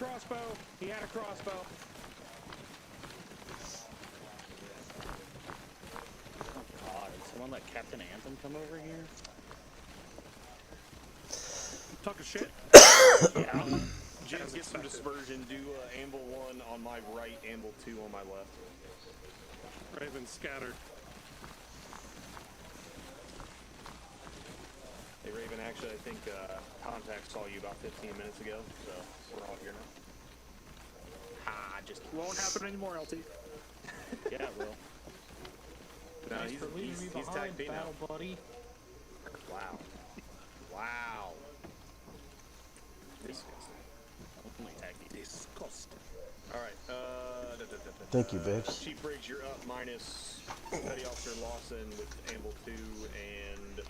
crossbow. He had a crossbow. Oh God! Did someone let Captain Anthem come over here? Talking shit. Yeah. Jens, get some dispersion. Do Amble 1 on my right, Amble 2 on my left. Raven scattered. Hey Raven, actually I think Contact saw you about 15 minutes ago, so we're all here now. Ah, just Won't happen anymore, LT. yeah, it will. No, he's tagged B now. Buddy. Wow. Wow. Disgusting. Only tag me. Disgusting. Alright, Thank you, babes. Chief Briggs, you're up minus Petty Officer Lawson with Amble 2 and...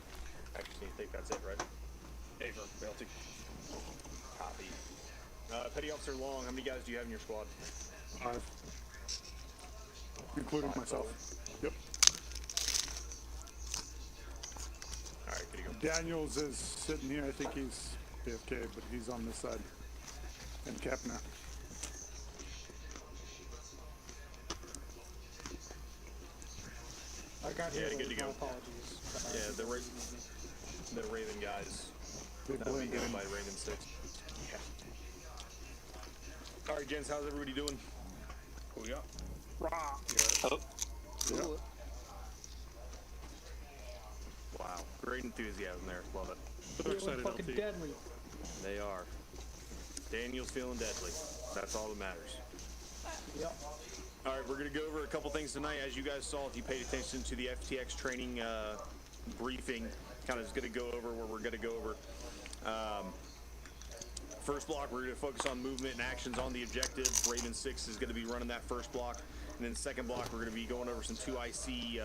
Actually, I think that's it, right? Ava, LT. Copy. Petty Officer Long, how many guys do you have in your squad? 5. Including myself. Yep. Alright, good to go. Daniels is sitting here. I think he's AFK, but he's on this side. And Kepner. I got here. Good to go. Apologies. Yeah, the Raven guys. They That'll be blend done in. by Raven 6. Yeah. Alright, gents, how's everybody doing? Oh, yeah. Rah. Oh. Yeah. Wow. Great enthusiasm there. Love it. So excited, fucking LT. deadly. They are. Daniel's feeling deadly. That's all that matters. Yep. All right, we're going to go over a couple things tonight. As you guys saw, if you paid attention to the FTX training briefing, kind of is going to go over where we're going to go over. First block, we're going to focus on movement and actions on the objective. Raven 6 is going to be running that first block. And then second block, we're going to be going over some 2IC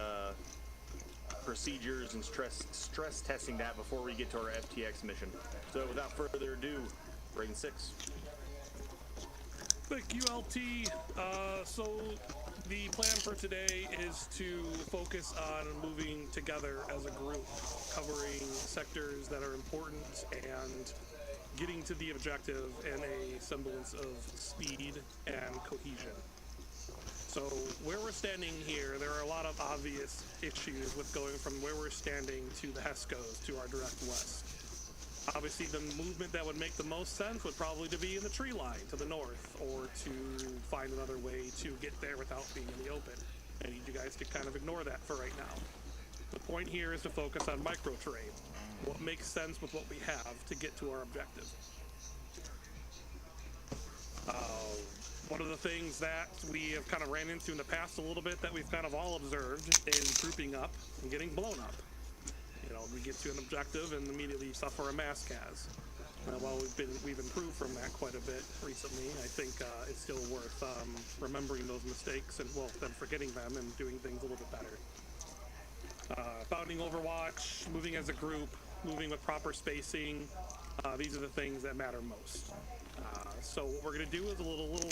procedures and stress testing that before we get to our FTX mission. So without further ado, Raven 6. Thank you, LT. So the plan for today is to focus on moving together as a group, covering sectors that are important and getting to the objective in a semblance of speed and cohesion. So where we're standing here, there are a lot of obvious issues with going from where we're standing to the Hescos to our direct west. Obviously, the movement that would make the most sense would probably to be in the tree line to the north, or to find another way to get there without being in the open. I need you guys to kind of ignore that for right now. The point here is to focus on micro-terrain. What makes sense with what we have to get to our objective. One of the things that we have kind of ran into in the past a little bit that we've kind of all observed is grouping up and getting blown up. You know, we get to an objective and immediately suffer a mass cas. While we've improved from that quite a bit recently, I think it's still worth remembering those mistakes and, well, then forgetting them and doing things a little bit better. Bounding Overwatch, moving as a group, moving with proper spacing, these are the things that matter most. So what we're going to do is a little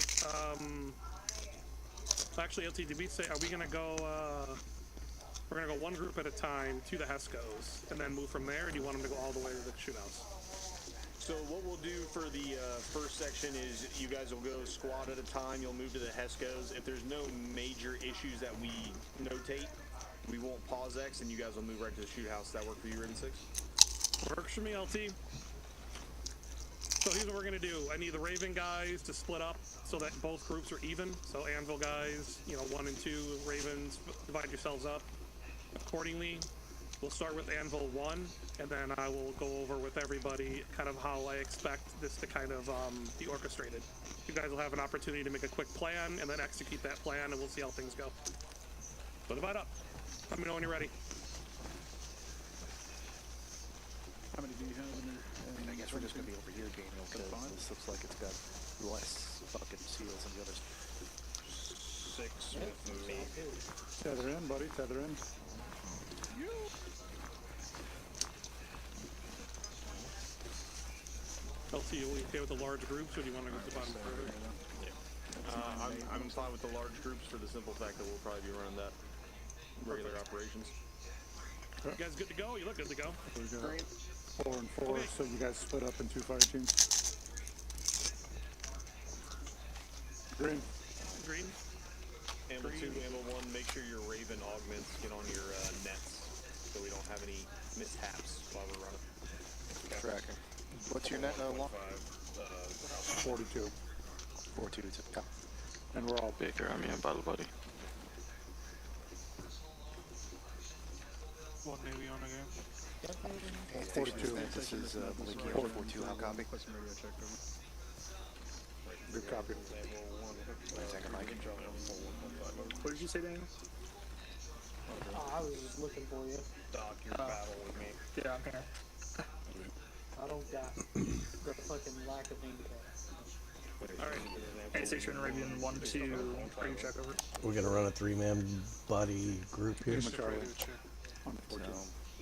actually, LT, did we say, are we going to go, we're going to go one group at a time to the Hescos, and then move from there, or do you want them to go all the way to the shoothouse? So what we'll do for the first section is you guys will go squad at a time. You'll move to the Hescos. If there's no major issues that we notate, we won't pause X, and you guys will move right to the shoot house. Does that work for you, Raven 6? Works for me, LT. So here's what we're gonna do. I need the Raven guys to split up so that both groups are even. So Anvil guys, 1 and 2, Ravens, divide yourselves up accordingly. We'll start with Anvil 1, and then I will go over with everybody kind of how I expect this to kind of be orchestrated. You guys will have an opportunity to make a quick plan and then execute that plan, and we'll see how things go. So divide up. Let me know when you're ready. How many do you have in there? I guess we're just going to be over here, Daniel, because this looks like it's got less fucking seals than the others. 6 with me. Tether in, buddy, tether in. LT, are you okay with the large groups, or do you want to go to the bottom further? I'm fine with the large groups for the simple fact that we'll probably be running that regular operations. You guys good to go? You look good to go. We got 4 and 4, so you guys split up in 2 fire teams. Green. Green. Amble 2, Amble 1, make sure your Raven augments get on your nets so we don't have any mishaps while we're running. Tracking. What's your net long? 42. 42 to the top. And we're all Baker, I'm your battle buddy. One Navy on again. Hey, 42. This is Malinky on 42. How copy? Good copy. Wait a second, Mike. What did you say, Daniel? I was just looking for you. Doc, your battle with me. Yeah, I'm here. I don't got the fucking lack of income. Alright. Hey, Station Arabian 1, 2, ready to check over. We're gonna run a 3-man body group here. Charlie. On So 42.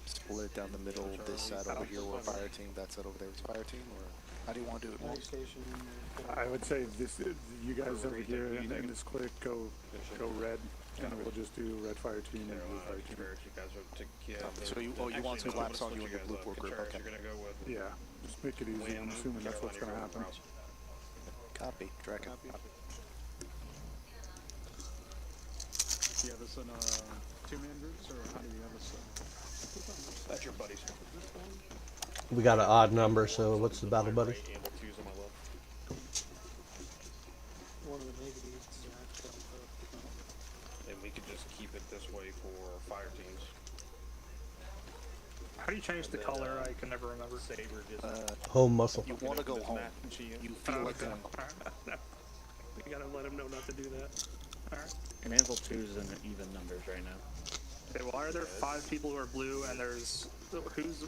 split it down the middle. This side over here, we're fire team. That side over there is fire team. Or how do you want to do it? More? Night station. I would say this, you guys over here and this click go red, and we'll just do red fire team and blue fire team. So you want some laps on you in the blue port group? Okay. Yeah, just make it easy. I'm assuming that's what's gonna happen. Copy. Tracking. Do you have us in 2-man groups, or how do you have us? That's your buddies. We got an odd number, so what's the battle buddy? Amble 2's on my left. One of the negatives. And we could just keep it this way for fire teams. How do you change the color? I can never remember. Saber just Home muscle. You want to go home. You feel like going. We gotta let him know not to do that. Alright. And Anvil 2's in even numbers right now. Okay, why are there 5 people who are blue and there's... Who's...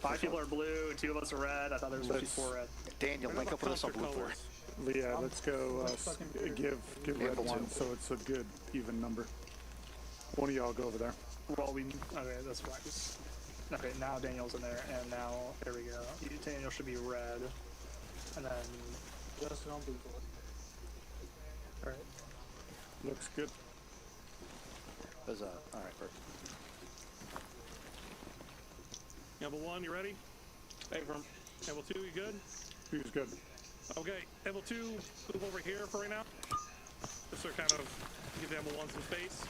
5 people are blue, 2 of us are red. I thought there was supposed to be 4 red. Daniel, link up with us on blue port. Yeah, let's go. Give red one, so it's a good even number. One of y'all go over there. Well, okay, that's fine. Okay, now Daniel's in there, and now, there we go. Daniel should be red. And then... Justin on blue board. Alright. Looks good. Alright, perfect. Amble 1, you ready? Hey, from Amble 2, you good? Who's good? Okay, Amble 2, move over here for right now. Just to kind of give Amble 1 some space.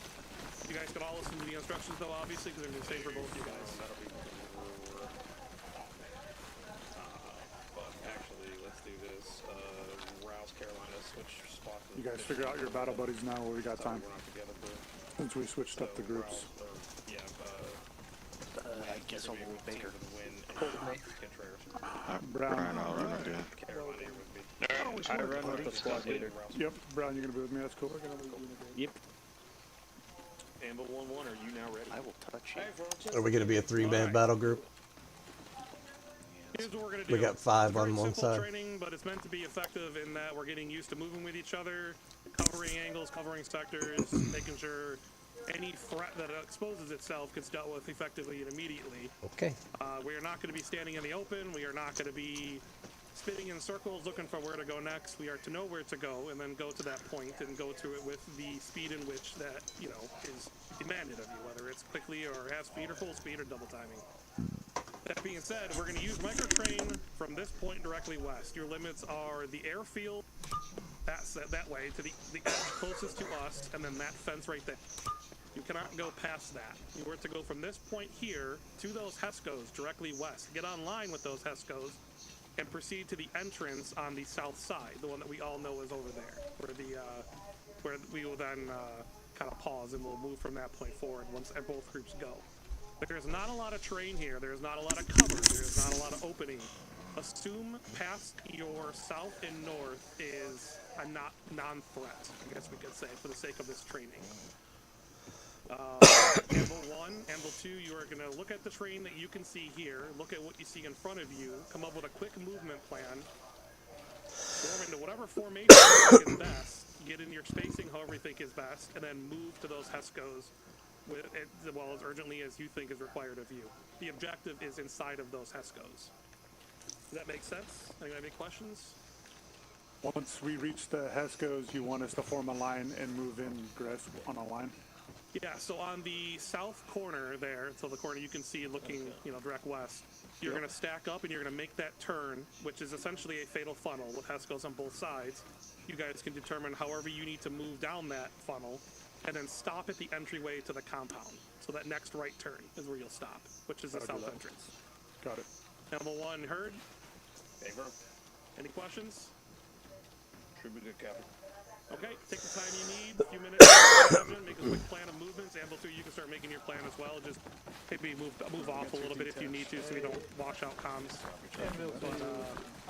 You guys can all listen to the instructions though, obviously, because they're going to be the same for both of you guys. But actually, let's do this. Rouse Carolina, switch spots. You guys figure out your battle buddies now while we got time. We're not together, but Since we switched up the groups. I guess I'll go with Baker. Brown. I'll run with you. I run with the squad leader. Yep, Brown, you're gonna be with me. That's cool. Yep. Amble 1-1, are you now ready? I will touch you. Are we gonna be a 3-man battle group? Here's what we're gonna do. We got 5 Very on one simple side. training, but it's meant to be effective in that we're getting used to moving with each other, covering angles, covering sectors, making sure any threat that exposes itself gets dealt with effectively and immediately. Okay. We are not going to be standing in the open. We are not going to be spinning in circles looking for where to go next. We are to know where to go and then go to that point and go to it with the speed in which that, you know, is demanded of you, whether it's quickly or half speed or full speed or double timing. That being said, we're going to use microtrain from this point directly west. Your limits are the airfield, that way, to the edge closest to us, and then that fence right there. You cannot go past that. You were to go from this point here to those HESCOs directly west. Get online with those HESCOs and proceed to the entrance on the south side, the one that we all know is over there, where we will then kind of pause and we'll move from that point forward once both groups go. There's not a lot of terrain here. There's not a lot of cover. There's not a lot of opening. Assume past your south and north is a non-threat, I guess we could say, for the sake of this training. Amble 1, Amble 2, you are going to look at the terrain that you can see here, look at what you see in front of you, come up with a quick movement plan, form into whatever formation you think is best, get in your spacing however you think is best, and then move to those HESCOs with as well as urgently as you think is required of you. The objective is inside of those HESCOs. Does that make sense? Any questions? Once we reach the HESCOs, you want us to form a line and move in grass on a line? Yeah, so on the south corner there, so the corner you can see looking, you know, direct west, you're going to stack up and you're going to make that turn, which is essentially a fatal funnel with HESCOs on both sides. you guys can determine however you need to move down that funnel, and then stop at the entryway to the compound. So that next right turn is where you'll stop, which is the Roger south that. entrance. Got it. Number one heard. Favor. Any questions? Should be good, Captain. Okay, take the time you need, a few minutes, make a quick plan of movements. Amble 2, you can start making your plan as well. Just maybe move off a little bit if you need to, so you don't wash out comms. Anvil 2,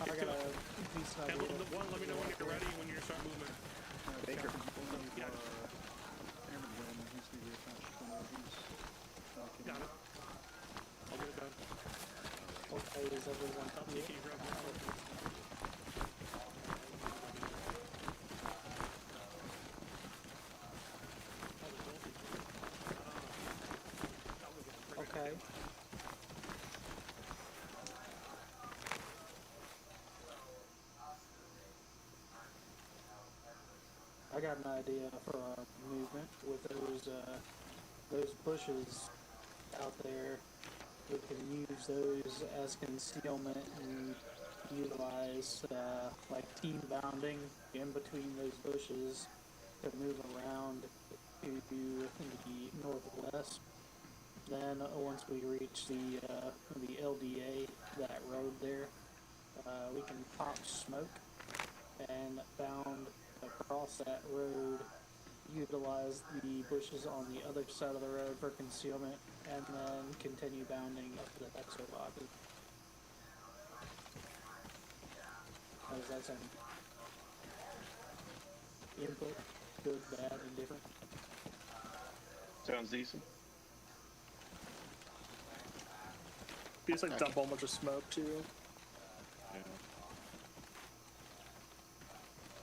I got a decent Amble idea. 1, let me know when you're ready, when you start moving. Baker. Yeah, got it. I'll get it done. Okay, is everyone Can you grab my phone? okay? I got an idea for our movement with those bushes out there. We can use those as concealment and utilize like team bounding in between those bushes to move around to the northwest. Then once we reach the LDA, that road there, we can pop smoke and bound across that road, utilize the bushes on the other side of the road for concealment, and then continue bounding up to the exo lobby. How does that sound? Input, good, bad, indifferent? Sounds decent. You just like dump a whole bunch of smoke too. Yeah.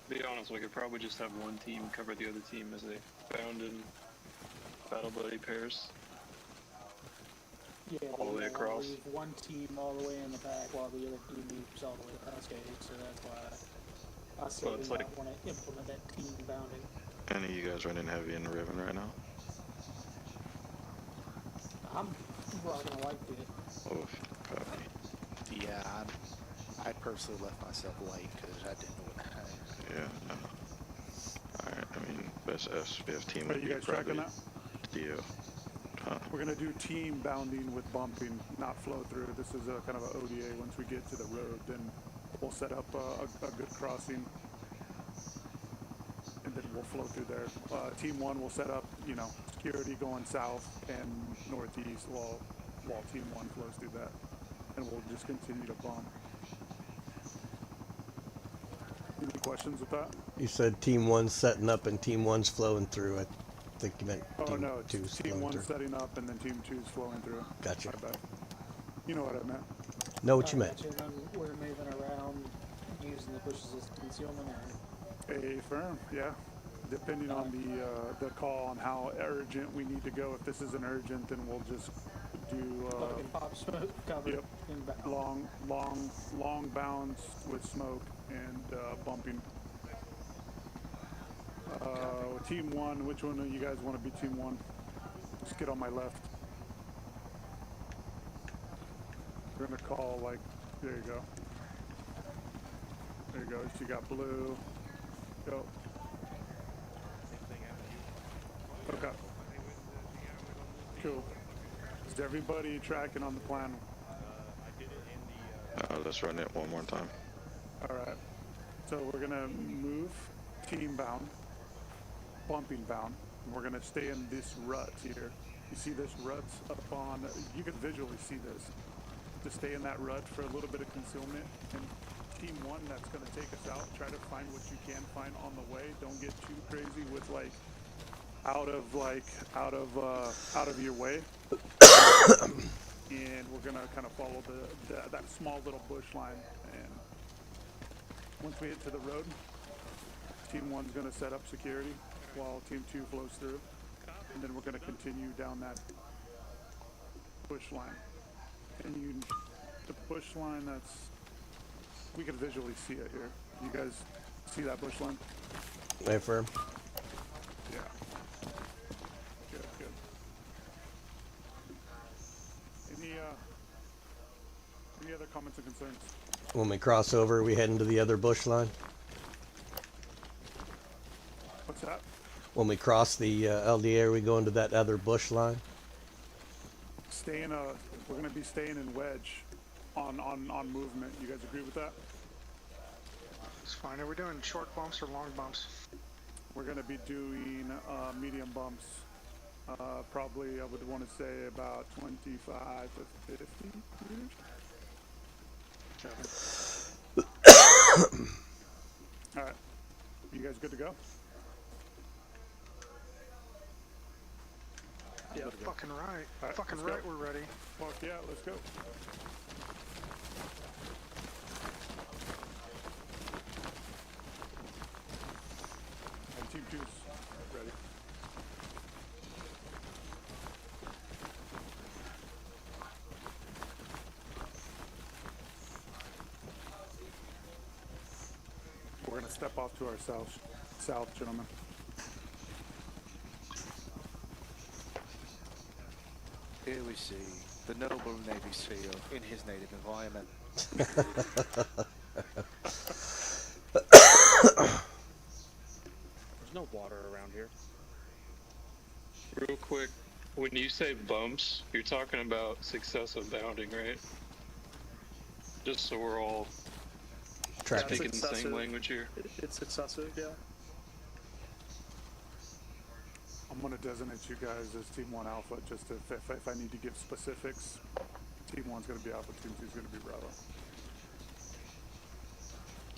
To be honest, we could probably just have one team cover the other team as they bound in battle buddy pairs. Yeah, All the way across. Leave one team all the way in the back while the other team moves all the way past gate, so that's why I said Well, we it's might like- want to implement that team bounding. Any of you guys running heavy in Riven right now? I'm rocking a light bit. Oof, copy. Yeah, I personally left myself light because I didn't know what happened. Yeah, no. Alright, I mean, best SPF team Are would you be guys tracking probably that? Dio. Huh? We're gonna do team bounding with bumping, not flow through. This is a kind of a ODA. Once we get to the road, then we'll set up a good crossing, and then we'll flow through there. Team 1 will set up, security going south and northeast while Team 1 flows through that, and we'll just continue to bump. Any questions with that? You said Team 1's setting up and Team 1's flowing through. I think you meant Oh Team no, it's 2's Team flowing 1 through. setting up and then Team 2's flowing through. Gotcha. My bad. You know what I meant. Know what you meant. Gotcha, and then we're moving around using the bushes as concealment, or A firm, yeah. Depending on the call on how urgent we need to go. If this isn't urgent, then we'll just do fucking pop smoke cover yep. inbound. long bounds with smoke and bumping. Team 1, which one of you guys want to be Team 1? Just get on my left. We're gonna call there you go. There you go. So you got blue. Go. Okay. Cool. Is everybody tracking on the plan? Let's run it one more time. All right. So we're gonna move team bound, bumping bound. And we're gonna stay in this rut here. You see this rut up on? You can visually see this. To stay in that rut for a little bit of concealment. And Team 1, that's gonna take us out. Try to find what you can find on the way. Don't get too crazy with out of your way. And we're gonna kind of follow that small little bush line. And once we get to the road, Team 1's gonna set up security while Team 2 flows through, and then we're gonna continue down that bush line. And the bush line, we can visually see it here. You guys see that bush line? Hey, firm. Yeah. Good. Any other comments or concerns? When we cross over, are we heading to the other bush line? that? When we cross the LDA, are we going to that other bush line? We're gonna be staying in wedge on movement. You guys agree with that? It's fine. Are we doing short bumps or long bumps? We're gonna be doing medium bumps. Probably I would want to say about 25 to 50 meters. All right, you guys good to go? Yeah, fucking right. Right, Fucking let's go. right, we're ready. Fuck yeah, let's go. And team two's ready. We're gonna step off to our south, gentlemen. Here we see the noble Navy SEAL in his native environment. There's no water around here. Real quick, when you say bumps, you're talking about successive bounding, right? Just so we're all Track. speaking the same Successive. language here. It's excessive, yeah. I'm gonna designate you guys as Team 1 Alpha, just if I need to give specifics. Team 1's gonna be Alpha, Team 2's gonna be Bravo.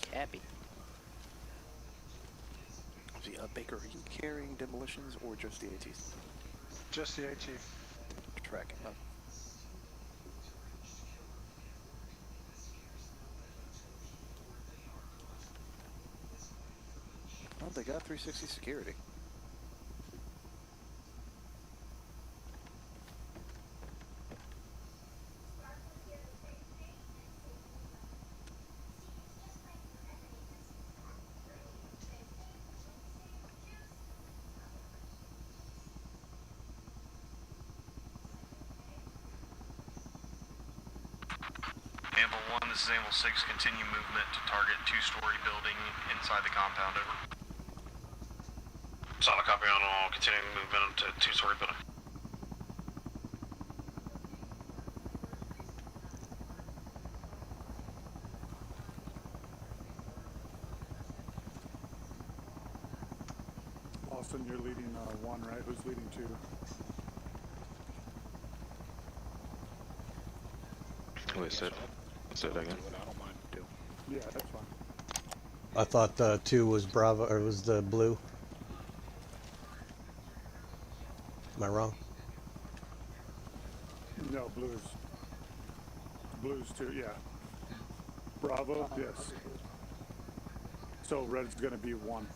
Cappy. See, Baker, are you carrying demolitions or just the ATs? Just the AT. Tracking them. Well, they got 360 security. Amble 1, this is Amble 6. Continue movement to target two-story building inside the compound. Over. Solid copy on all. Continuing movement to two-story building. Austin, you're leading 1, right? Who's leading 2? Wait, say that again. I don't mind too. Yeah, that's fine. I thought 2 was Bravo, or was the blue. Am I wrong? No, blues 2, yeah. Bravo, yes. So red's gonna be 1.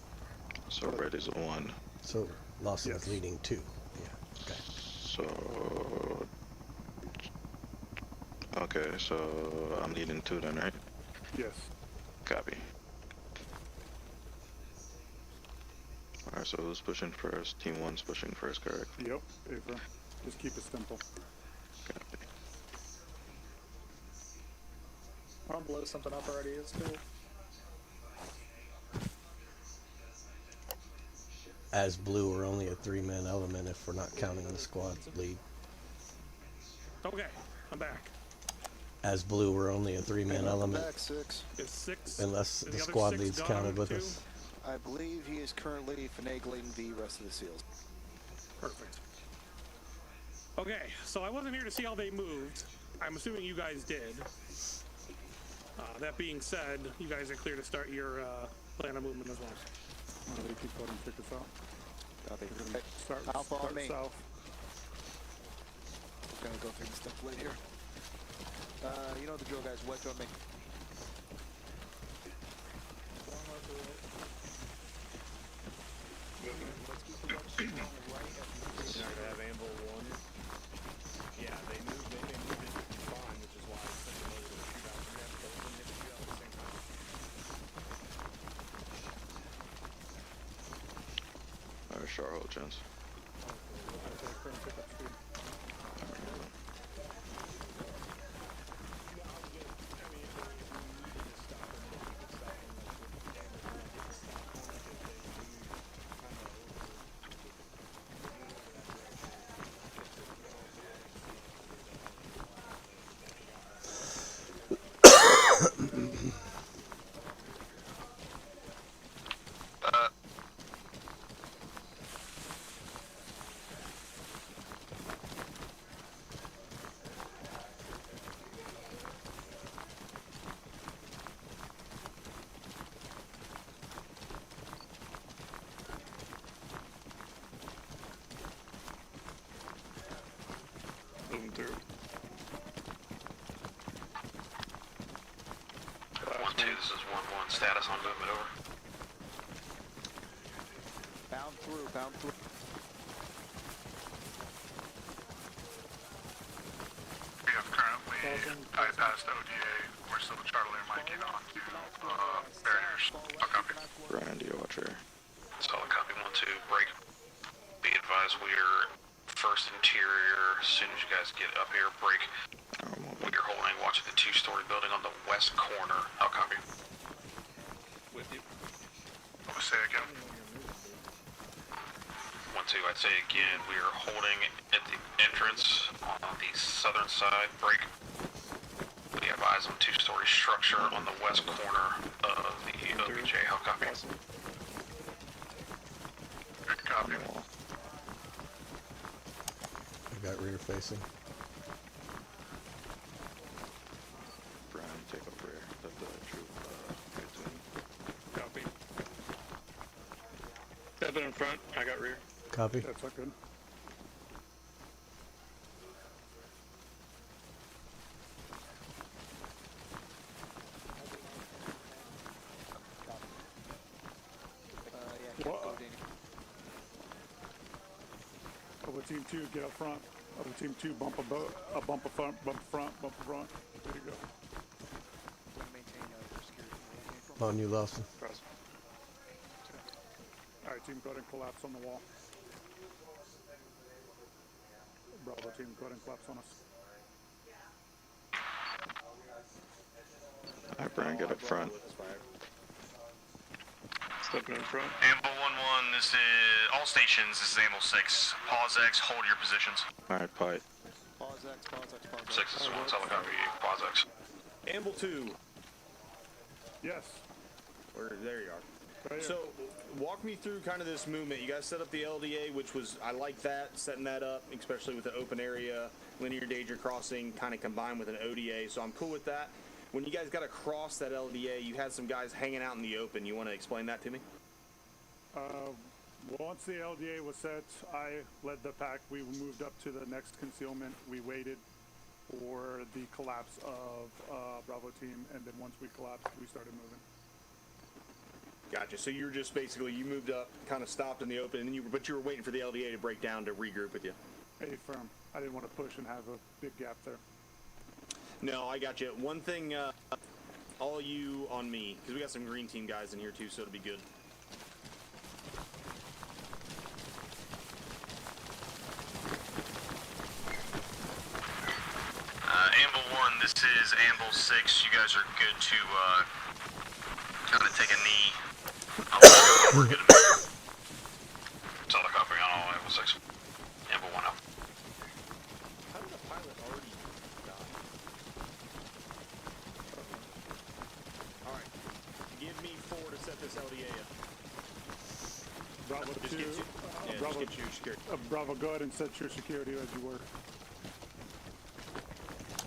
So red is a 1. So Lawson's Yes. leading 2. Yeah. Okay. So okay, so I'm leading 2 then, right? Yes. Copy. Alright, so who's pushing first? Team 1's pushing first, correct? Yep, April. Just keep it simple. Copy. I'll blow something up already, it's cool. As blue, we're only a 3-man element if we're not counting the squad lead. Okay, I'm back. As blue, we're only a 3-man element Back 6. Is 6? unless is the other squad 6 lead's gone counted with too? us. I believe he is currently finagling the rest of the SEALs. Perfect. Okay, so I wasn't here to see how they moved. I'm assuming you guys did. That being said, you guys are clear to start your plan of movement as well. They keep going and check us out. Copy. Start Alpha on me. south. Gonna go through this template here. You know the drill, guys. Wedge on me. Alright, short hold chance. movement, over. Bound through, bound through. We have currently bypassed ODA. We're still Charlie and Mikey on to barriers. I'll copy. Brian, do you watch her? Solid copy, 1-2, break. Be advised, we are first interior. As soon as you guys get up here, break. We are holding watch at the 2-story building on the west corner. I'll copy. With you. I'll say again. 1-2, I'd say again, we are holding at the entrance on the southern side, break. We have eyes on 2-story structure on the west corner of the OBJ. I'll copy. Good copy. I got rear facing. Brian, take over here. Let the troop get to him. Copy. Stepping in front. I got rear. Copy. That's not good. Over team 2, get up front. Over team 2, bump a front, bump a front. There you go. On you, Lawson. Alright, team, go ahead and collapse on the wall. Bravo team, go ahead and collapse on us. Alright, Brian, get up front. Stepping in front. Amble 1-1, this is all stations. This is Amble 6. Pause X, hold your positions. Alright, pipe. Pause X, pause X, pause X. 6 is 1, solid copy. Pause X. Amble 2. Yes. There you are. Right here. So, walk me through kind of this movement. You guys set up the LDA, which was, I like that, setting that up, especially with the open area, linear danger crossing, kind of combined with an ODA, so I'm cool with that. When you guys got across that LDA, you had some guys hanging out in the open. You want to explain that to me? Once the LDA was set, I led the pack. We moved up to the next concealment. We waited for the collapse of Bravo team, and then once we collapsed, we started moving. Gotcha. So you were just basically, you moved up, kind of stopped in the open, and but you were waiting for the LDA to break down to regroup with you. Hey, firm. I didn't want to push and have a big gap there. No, I got you. One thing, all you on me, because we got some green team guys in here too, so it'll be good. Amble 1, this is Amble 6. You guys are good to kind of take a knee. We're good to move. Solid copy on all Amble 6. Amble 1 out. How did the pilot already die? Alright. Give me 4 to set this LDA up. Bravo Just 2. get you, Bravo, just get your security. Bravo, go ahead and set your security as you were.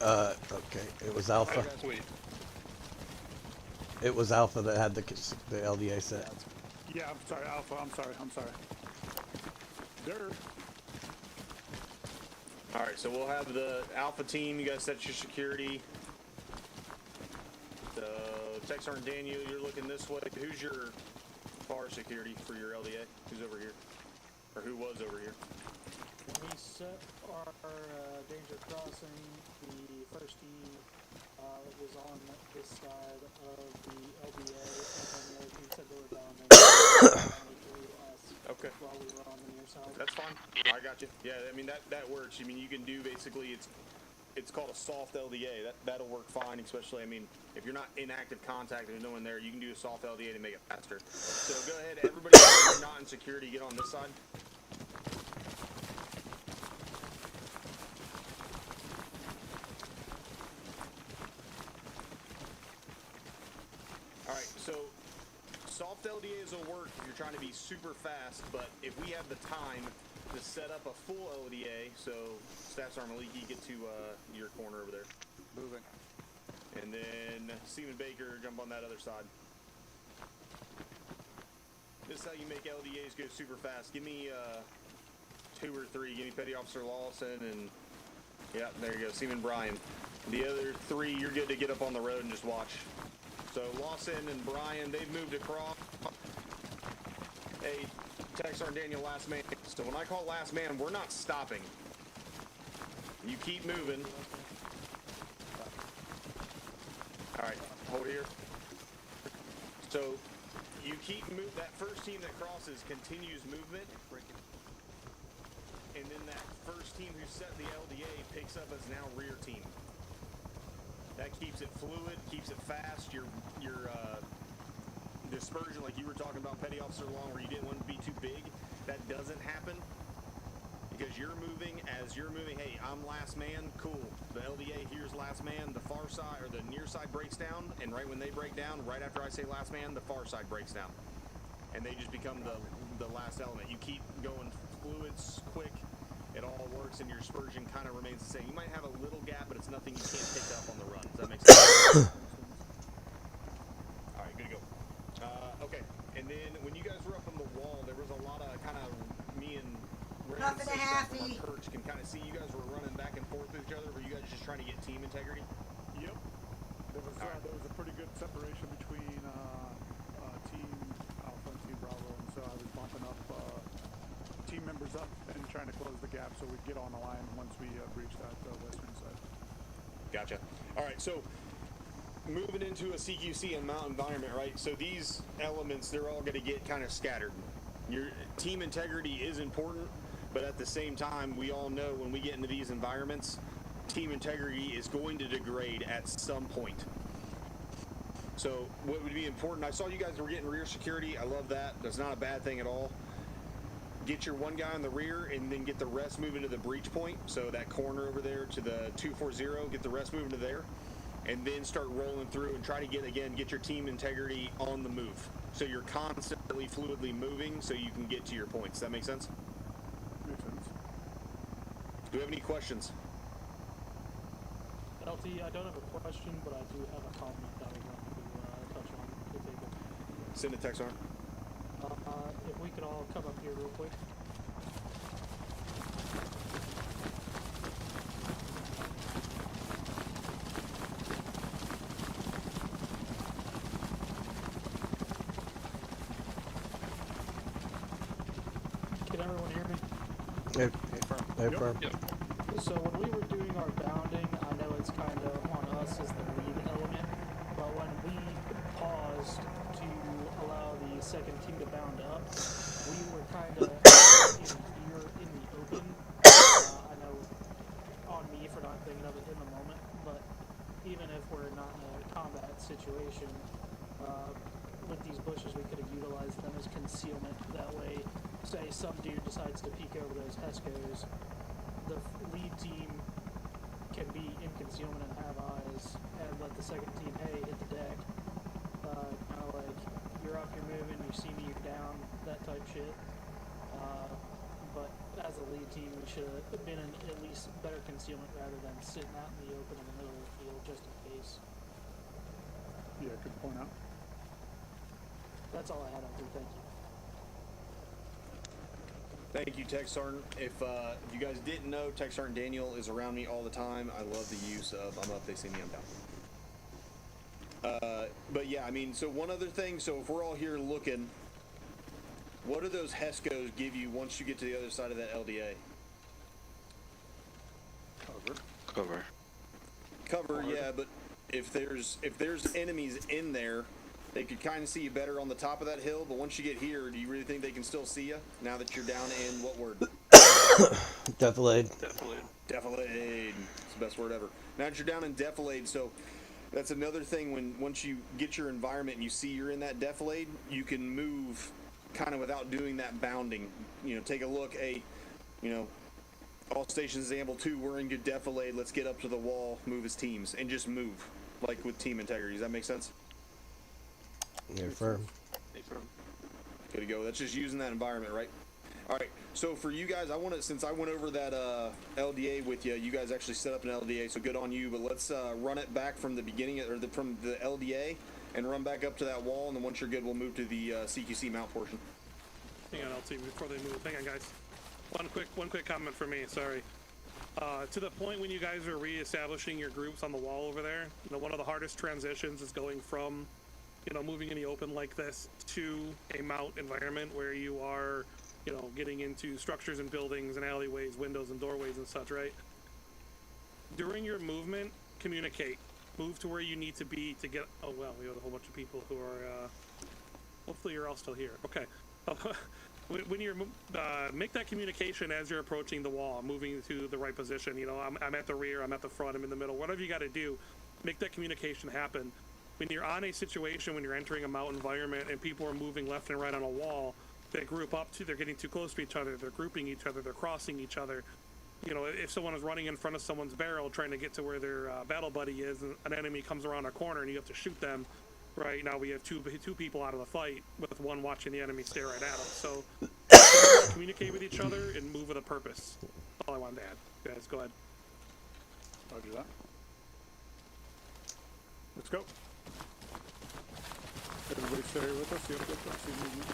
Okay. It was Alpha. Wait. It was Alpha that had the LDA set. Yeah, I'm sorry, Alpha. I'm sorry. There. Alright, so we'll have the Alpha team. You guys set your security. The Texar and Daniel, you're looking this way. Who's your bar security for your LDA? Who's over here? Or who was over here? When we set our danger crossing, the first team was on this side of the LBA, and then the other team said they were down there through us Okay. while we were on the near side. That's fine. I got you. Yeah, I mean that works. I mean you can do basically it's called a soft LDA. That'll work fine, especially I mean if you're not in active contact and there's no one there, you can do a soft LDA to make it faster. So go ahead, everybody who's not in security, get on this side. Alright, so soft LDAs will work if you're trying to be super fast, but if we have the time to set up a full LDA, so Staff Sergeant Maliki, get to your corner over there. Moving. And then Stephen Baker, jump on that other side. This is how you make LDAs go super fast. Give me 2 or 3. Give me Petty Officer Lawson and, yeah, there you go, Stephen Bryan. The other 3, you're good to get up on the road and just watch. So Lawson and Brian, they've moved across. Hey, Texar and Daniel, last man. So when I call last man, we're not stopping. You keep moving. All right, hold here. So you keep moving. That first team that crosses continues movement. And then that first team who set the LDA picks up as now rear team. That keeps it fluid, keeps it fast. Your dispersion, like you were talking about, Petty Officer Long, where you didn't want it to be too big, that doesn't happen because you're moving as you're moving. Hey, I'm last man, cool. The LDA here's last man. The far side or the near side breaks down, and right when they break down, right after I say last man, the far side breaks down, and they just become the last element. You keep going fluids, quick. It all works, and your dispersion kind of remains the same. You might have a little gap, but it's nothing you can't pick up on the run. Does that make sense? All right, good to go. Okay, and then when you guys were up on the wall, there was a lot of kind of me and Ray and from our perch can kind of see you guys were running back and forth with each other. Were you guys just trying to get team integrity? Yep. There was a pretty good separation between Team Alpha and Team Bravo, and so I was bumping up team members up and trying to close the gap so we'd get on the line once we breached that western side. Gotcha. All right, so moving into a CQC and mount environment, right? So these elements, they're all going to get kind of scattered. Your team integrity is important, but at the same time, we all know when we get into these environments, team integrity is going to degrade at some point. So what would be important, I saw you guys were getting rear security. I love that. That's not a bad thing at all. Get your one guy in the rear and then get the rest moving to the breach point. So that corner over there to the 240, get the rest moving to there. And then start rolling through and try to get your team integrity on the move. So you're constantly fluidly moving so you can get to your points. Does that make sense? Makes sense. Do we have any questions? LT, I don't have a question, but I do have a comment that I would like to touch on the table. Send a text on. If we could all come up here real quick. Can everyone hear me? Hey, firm. Yep. So when we were doing our bounding, I know it's kind of on us as the lead element, but when we paused to allow the second team to bound up, we were kind of in the open. I know on me for not thinking of it in the moment, but even if we're not in a combat situation, with these bushes we could have utilized them as concealment. That way, say some dude decides to peek over those Hescos, the lead team can be in concealment and have eyes, and let the second team, hey, hit the deck. Kind of like, you're up, you're moving, you see me, you're down, that type shit. But as a lead team, we should have been in at least better concealment rather than sitting out in the open in the middle of the field just in case. Yeah, good point out. That's all I had on through, thank you. Thank you, Tech Sergeant. If you guys didn't know, Tech Sergeant Daniel is around me all the time. I love the use of I'm up, they see me, I'm down. But yeah, I mean, so one other thing, so if we're all here looking, what do those Hescos give you once you get to the other side of that LDA? Cover. Cover, yeah, but if there's enemies in there, they could kind of see you better on the top of that hill, but once you get here, do you really think they can still see you now that you're down in what word? Defilade. Defilade. It's the best word ever. Now that you're down in defilade, so that's another thing. Once you get your environment and you see you're in that defilade, you can move kind of without doing that bounding. You know, take a look. All stations example 2, we're in good defilade. Let's get up to the wall, move as teams, and just move like with team integrity. Does that make sense? You're firm. Good to go. That's just using that environment, right? All right. So for you guys, since I went over that LDA with you, you guys actually set up an LDA, so good on you. But let's run it back from the beginning, from the LDA, and run back up to that wall. And then once you're good, we'll move to the CQC mount portion. Hang on, LT, before they move. Hang on, guys. One quick comment from me. Sorry. To the point when you guys are reestablishing your groups on the wall over there, one of the hardest transitions is going from you know, moving in the open like this to a mount environment where you are, you know, getting into structures and buildings and alleyways, windows and doorways and such, right? During your movement, communicate. Move to where you need to be to get. Oh well, we have a whole bunch of people who are. Hopefully, you're all still here. Okay. When you're make that communication as you're approaching the wall, moving to the right position. You know, I'm at the rear, I'm at the front, I'm in the middle. Whatever you got to do, make that communication happen. When you're on a situation, when you're entering a mountain environment, and people are moving left and right on a wall, they group up to. They're getting too close to each other. They're grouping each other. They're crossing each other. You know, if someone is running in front of someone's barrel trying to get to where their battle buddy is, and an enemy comes around a corner and you have to shoot them, right? Now we have two people out of the fight with one watching the enemy stare right at them. So communicate with each other and move with a purpose. That's all I wanted to add. Guys, go ahead. Roger that. Let's go. Everybody stay here with us. See movement.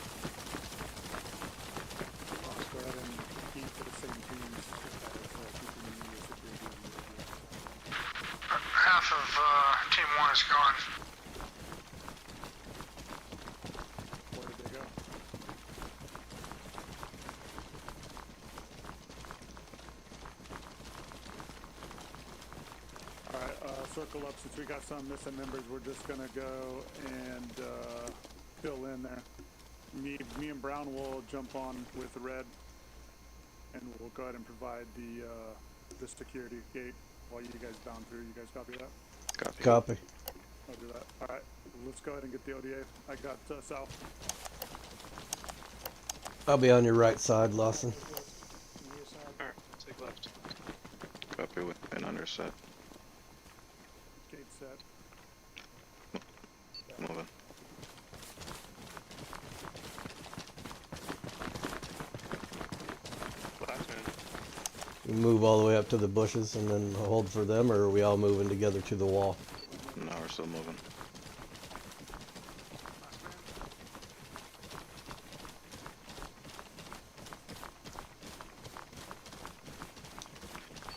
Let's go ahead and keep for the same teams. Half of Team 1 is gone. Where did they go? Alright, circle up. Since we got some missing members, we're just gonna go and fill in there. Me and Brown will jump on with Red, and we'll go ahead and provide the security gate while you guys bound through. You guys copy that? Copy. I'll do that. Alright, let's go ahead and get the ODA. I got south. I'll be on your right side, Lawson. Alright, take left. Copy with pin under set. Gate set. Moving. Last man. We move all the way up to the bushes and then hold for them, or are we all moving together to the wall? No, we're still moving.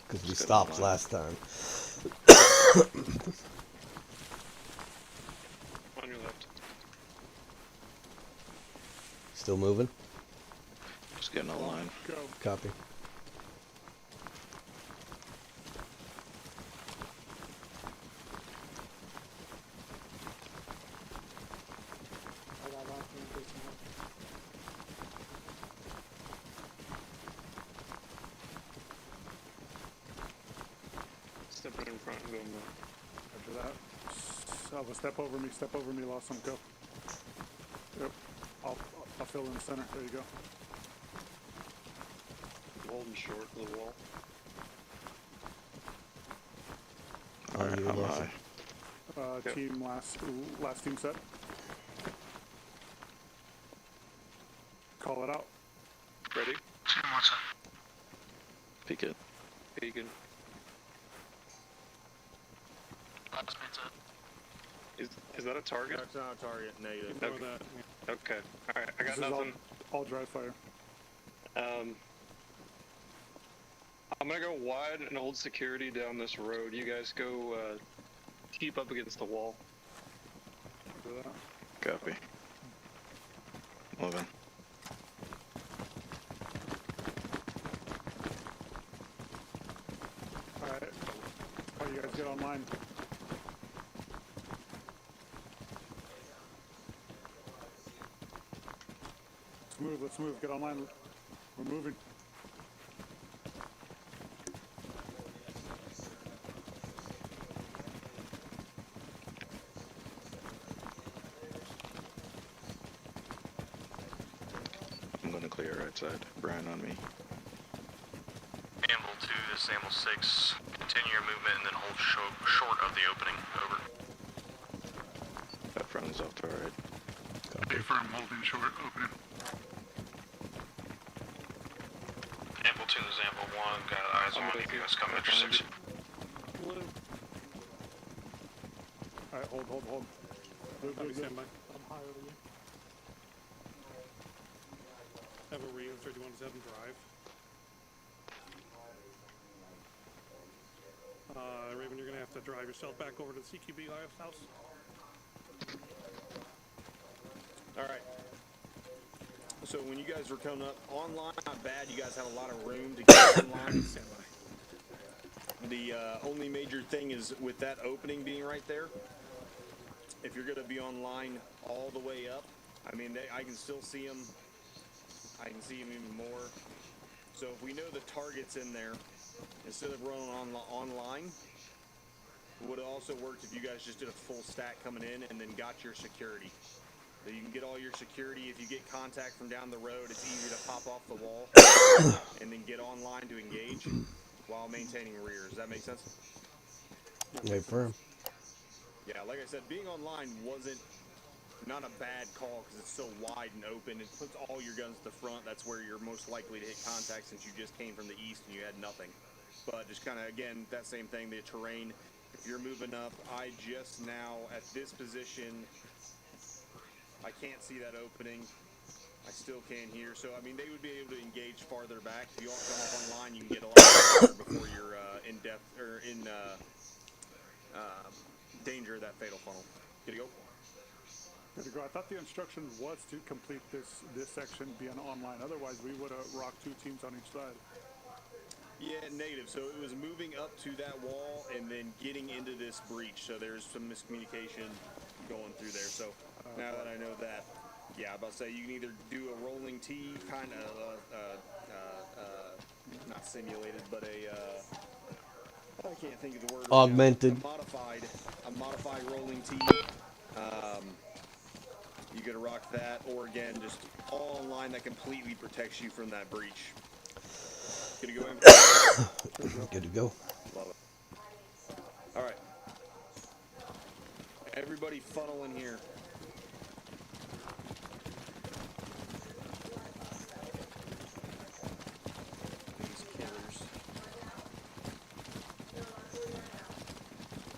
Because we stopped last time. On your left. Still moving? Just getting a line. Go. Copy. I got locked in this one. Stepping in front and going left. After that, Salva, step over me, Lawson, go. Yep, I'll fill in the center, there you go. Holding short of the wall. Alright, you, I'm Lawson. high. Yep. Team last team set. Call it out. Ready? Team 1 set. Peek it. Vegan. Last man set. Is that a target? That's not a target. Negative. Ignore that. Yeah. Okay. Alright, I got This is nothing. all dry fire. I'm gonna go wide and hold security down this road. You guys go keep up against the wall. After that. Copy. Moving. Alright, how you guys get online? Let's move, get online. We're moving. I'm gonna clear right side. Brian on me. Amble 2, this is Amble 6. Continue your movement and then hold short of the opening. Over. That front is off to our right. Be firm, holding short, opening. Amble 2, this is Amble 1. Got eyes on you guys coming after 6. Blue. Alright, hold. Move, Copy, stand by. I'm higher than you. Have a Rio 31-7 drive. Raven, you're gonna have to drive yourself back over to the CQB house. All right. So when you guys were coming up online, not bad. You guys have a lot of room to get online. The only major thing is with that opening being right there. If you're going to be online all the way up, I mean, I can still see them. I can see them even more. So if we know the target's in there, instead of running online, it would have also worked if you guys just did a full stack coming in and then got your security. So you can get all your security. If you get contact from down the road, it's easy to pop off the wall and then get online to engage while maintaining rear. Does that make sense? Wait for him. Yeah, like I said, being online wasn't not a bad call because it's so wide and open. It puts all your guns to the front. That's where you're most likely to hit contact since you just came from the east and you had nothing. But just kind of, again, that same thing, the terrain. If you're moving up, I just now, at this position, I can't see that opening. I still can't hear. So, I mean, they would be able to engage farther back. If you all come up online, you can get a lot farther before you're in depth or in danger of that fatal funnel. Good to go? Good to go. I thought the instruction was to complete this section being online. Otherwise, we would have rocked 2 teams on each side. Yeah, negative. So it was moving up to that wall and then getting into this breach. So there's some miscommunication going through there. So now that I know that, yeah, I'm about to say you can either do a rolling T, kind of, not simulated, but I can't think of the word. Augmented. A modified rolling T. You could rock that, or again, just all online that completely protects you from that breach. Good to go in? Good to go. Love it. All right. Everybody funnel in here. These killers.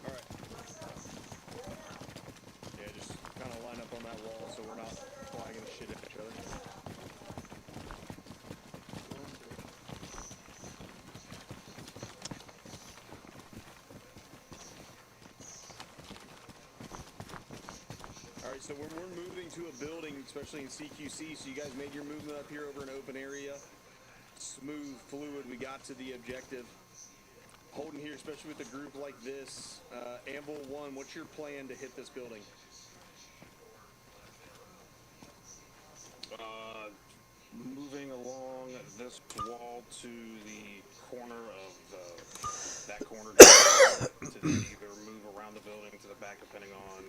All right. Yeah, just kind of line up on that wall so we're not flagging the shit at each other. All right, so when we're moving to a building, especially in CQC, so you guys made your movement up here over an open area, smooth, fluid, we got to the objective. Holding here, especially with a group like this, Anvil 1, what's your plan to hit this building? Moving along this wall to the corner of that corner to then either move around the building to the back, depending on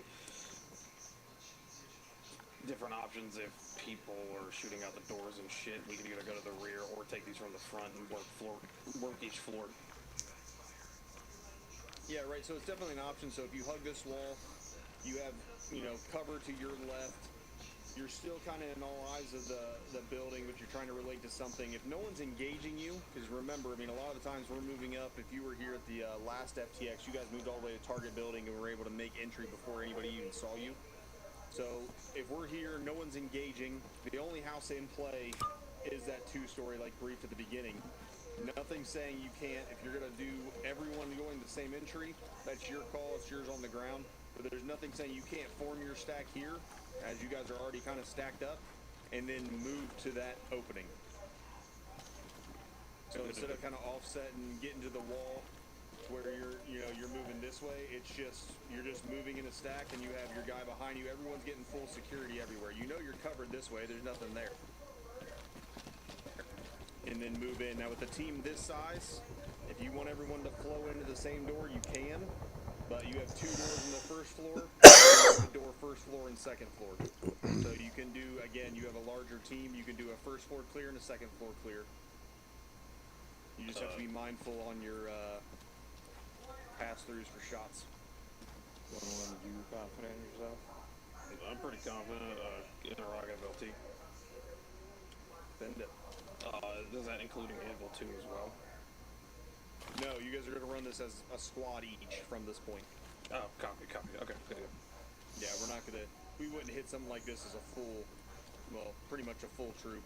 different options. If people are shooting out the doors and shit, we can either go to the rear or take these from the front and work each floor. Yeah, right, so it's definitely an option. So if you hug this wall, you have, cover to your left. You're still kind of in all eyes of the building, but you're trying to relate to something. If no one's engaging you, because remember, I mean, a lot of the times we're moving up. If you were here at the last FTX, you guys moved all the way to target building and were able to make entry before anybody even saw you. So if we're here, no one's engaging. The only house in play is that 2-story, like briefed at the beginning. Nothing saying you can't. If you're going to do everyone going the same entry, that's your call. It's yours on the ground. But there's nothing saying you can't form your stack here, as you guys are already kind of stacked up, and then move to that opening. So instead of kind of offset and getting to the wall where you're moving this way, it's just you're just moving in a stack and you have your guy behind you. Everyone's getting full security everywhere. You know you're covered this way. There's nothing there. And then move in. Now with a team this size, if you want everyone to flow into the same door, you can. But you have 2 doors in the first floor, a door first floor and second floor. So you can do, again, you have a larger team, you can do a first floor clear and a second floor clear. You just have to be mindful on your pass-throughs for shots. Are you confident in yourself? I'm pretty confident. Interrogative LT. Bend it. Does that including Anvil 2 as well? No, you guys are going to run this as a squad each from this point. Oh, copy. Okay, good. Yeah, we're not going to... We wouldn't hit something like this as a full... Well, pretty much a full troop.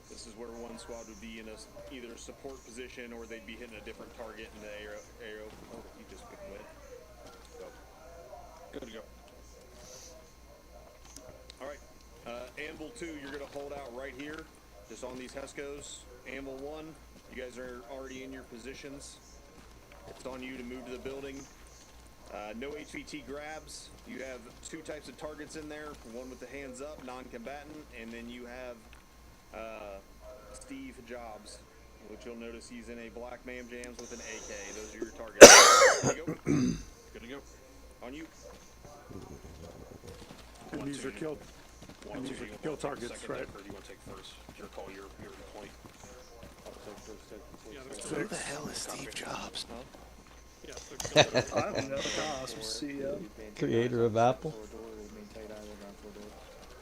This is where one squad would be in either a support position or they'd be hitting a different target in the arrow. Oh, you just picked away. So. Good to go. All right. 2, you're going to hold out right here, just on these Hescos. Anvil 1, you guys are already in your positions. It's on you to move to the building. No HVT grabs. You have 2 types of targets in there. One with the hands up, non-combatant, and then you have Steve Jobs, which you'll notice he's in a black Mam Jams with an AK. Those are your targets. Good to go. Good to go. On you. And these are kill targets, right? Or do you want to take first? Your call, your point. Who the hell is Steve Jobs? Yeah, I don't know. Gosh, CEO. Creator of Apple.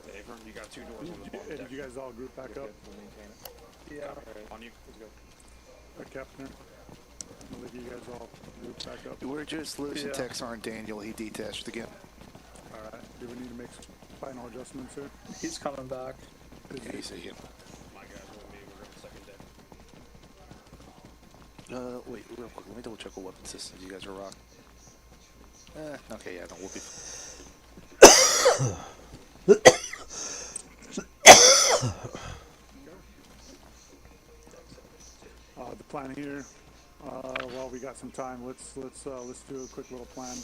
Avram, you got 2 doors on the bottom And deck. you guys all group back up. Yeah. On you. Let's go. Captain. I'll let you guys all group back up. We're just losing Texar and Daniel. He detached again. Alright. Do we need to make some final adjustments here? He's coming back. Yeah, you see him. My guys with me. We're on the second deck. Wait, real quick. Let me double check what weapon systems you guys are rocking. Okay, yeah, no, we'll be. The plan here. Well, we got some time. Let's do a quick little plan.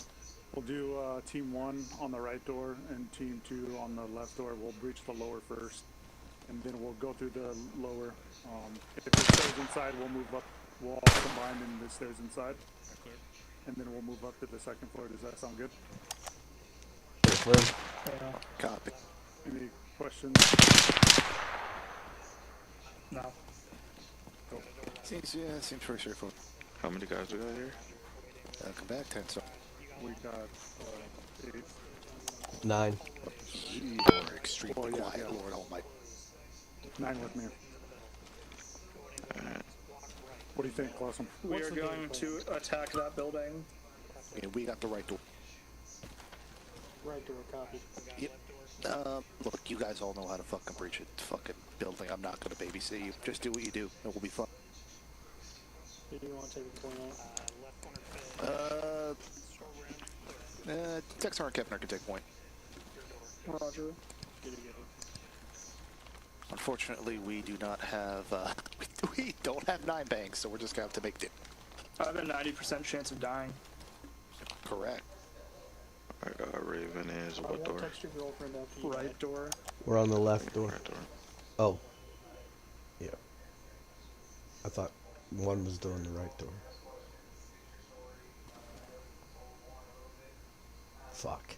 We'll do team 1 on the right door and team 2 on the left door. We'll breach the lower first, and then we'll go through the lower. If it stays inside, we'll move up. We'll all combine and it stays inside. And then we'll move up to the 2nd floor. Does that sound good? Yeah. Copy. Any questions? No. Seems pretty straightforward. How many guys we got here? Come back, 10, so. We got 8. 9. You are extremely quiet, Lord Almighty. 9 with me. What do you think, Clausen? We are going to attack that building. And we got the right door. Right door, copy. Yep. Look, you guys all know how to fucking breach a fucking building. I'm not gonna babysit you. Just do what you do, and we'll be fine. Who do you want to take the point out? Texar and Kepner can take point. Roger. Unfortunately, we do not have, we don't have 9 bangs, so we're just gonna have to make do. I have a 90% chance of dying. Correct. Raven is what door? Text your girlfriend after you Right door. We're on the left door. Right door. Oh. Yeah. I thought one was doing the right door. Fuck.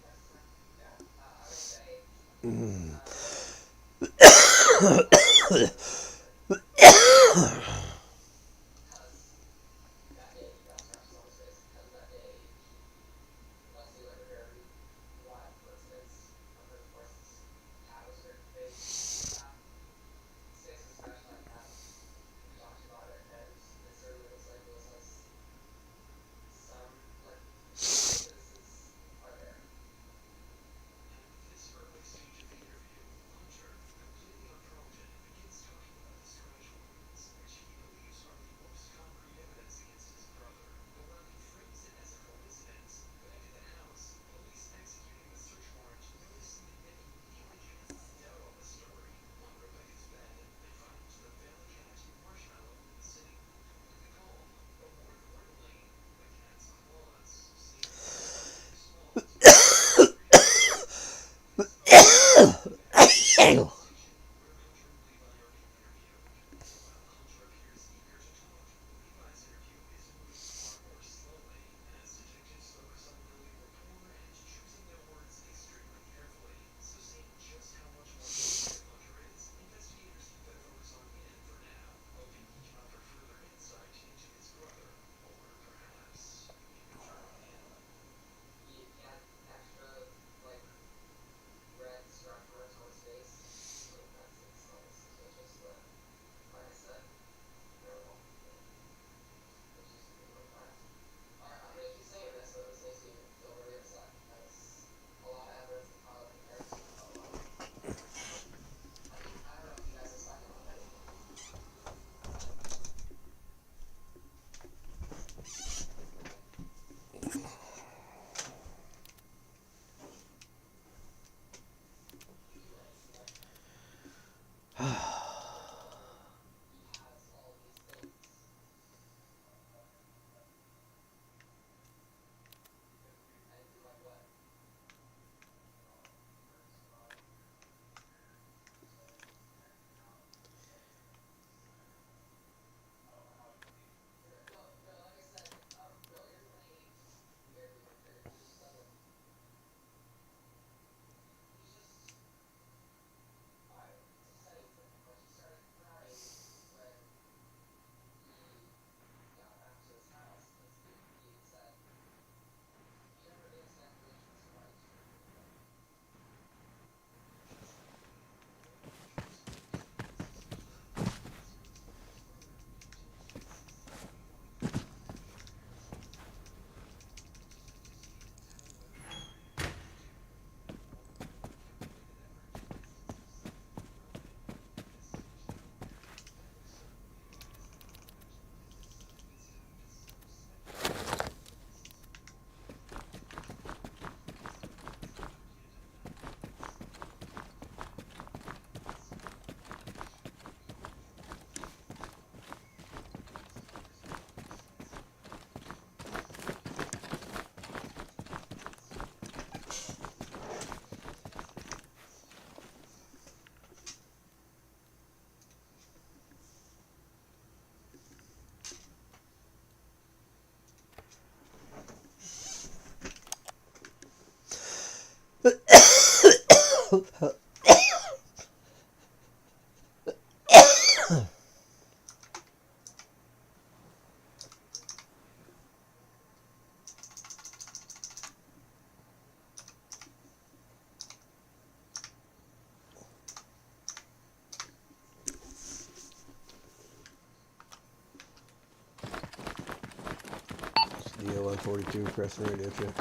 EO-142, pressing radio check.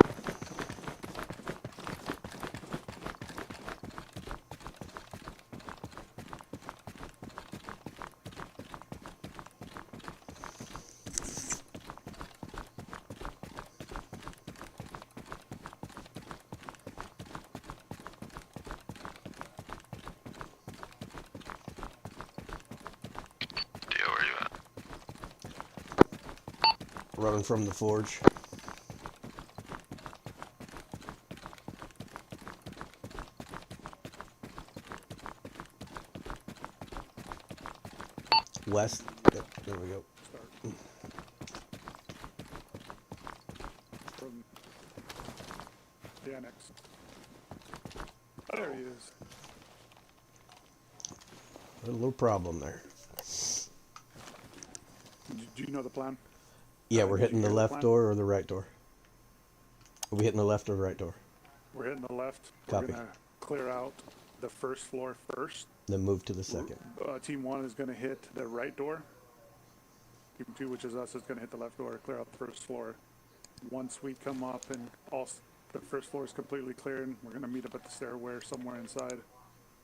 Dio, where you at? Running from the forge. West. Yep, there we go. From the annex. There he is. A little problem there. Do you know the plan? Yeah, we're did hitting you the hear the left plan? door or the right door? Are we hitting the left or the right door? We're hitting the left. Copy. We're gonna clear out the first floor first. Then move to the second. Team 1 is gonna hit the right door. Team 2, which is us, is gonna hit the left door, clear out the first floor. Once we come up and the first floor is completely cleared, we're gonna meet up at the stairway somewhere inside,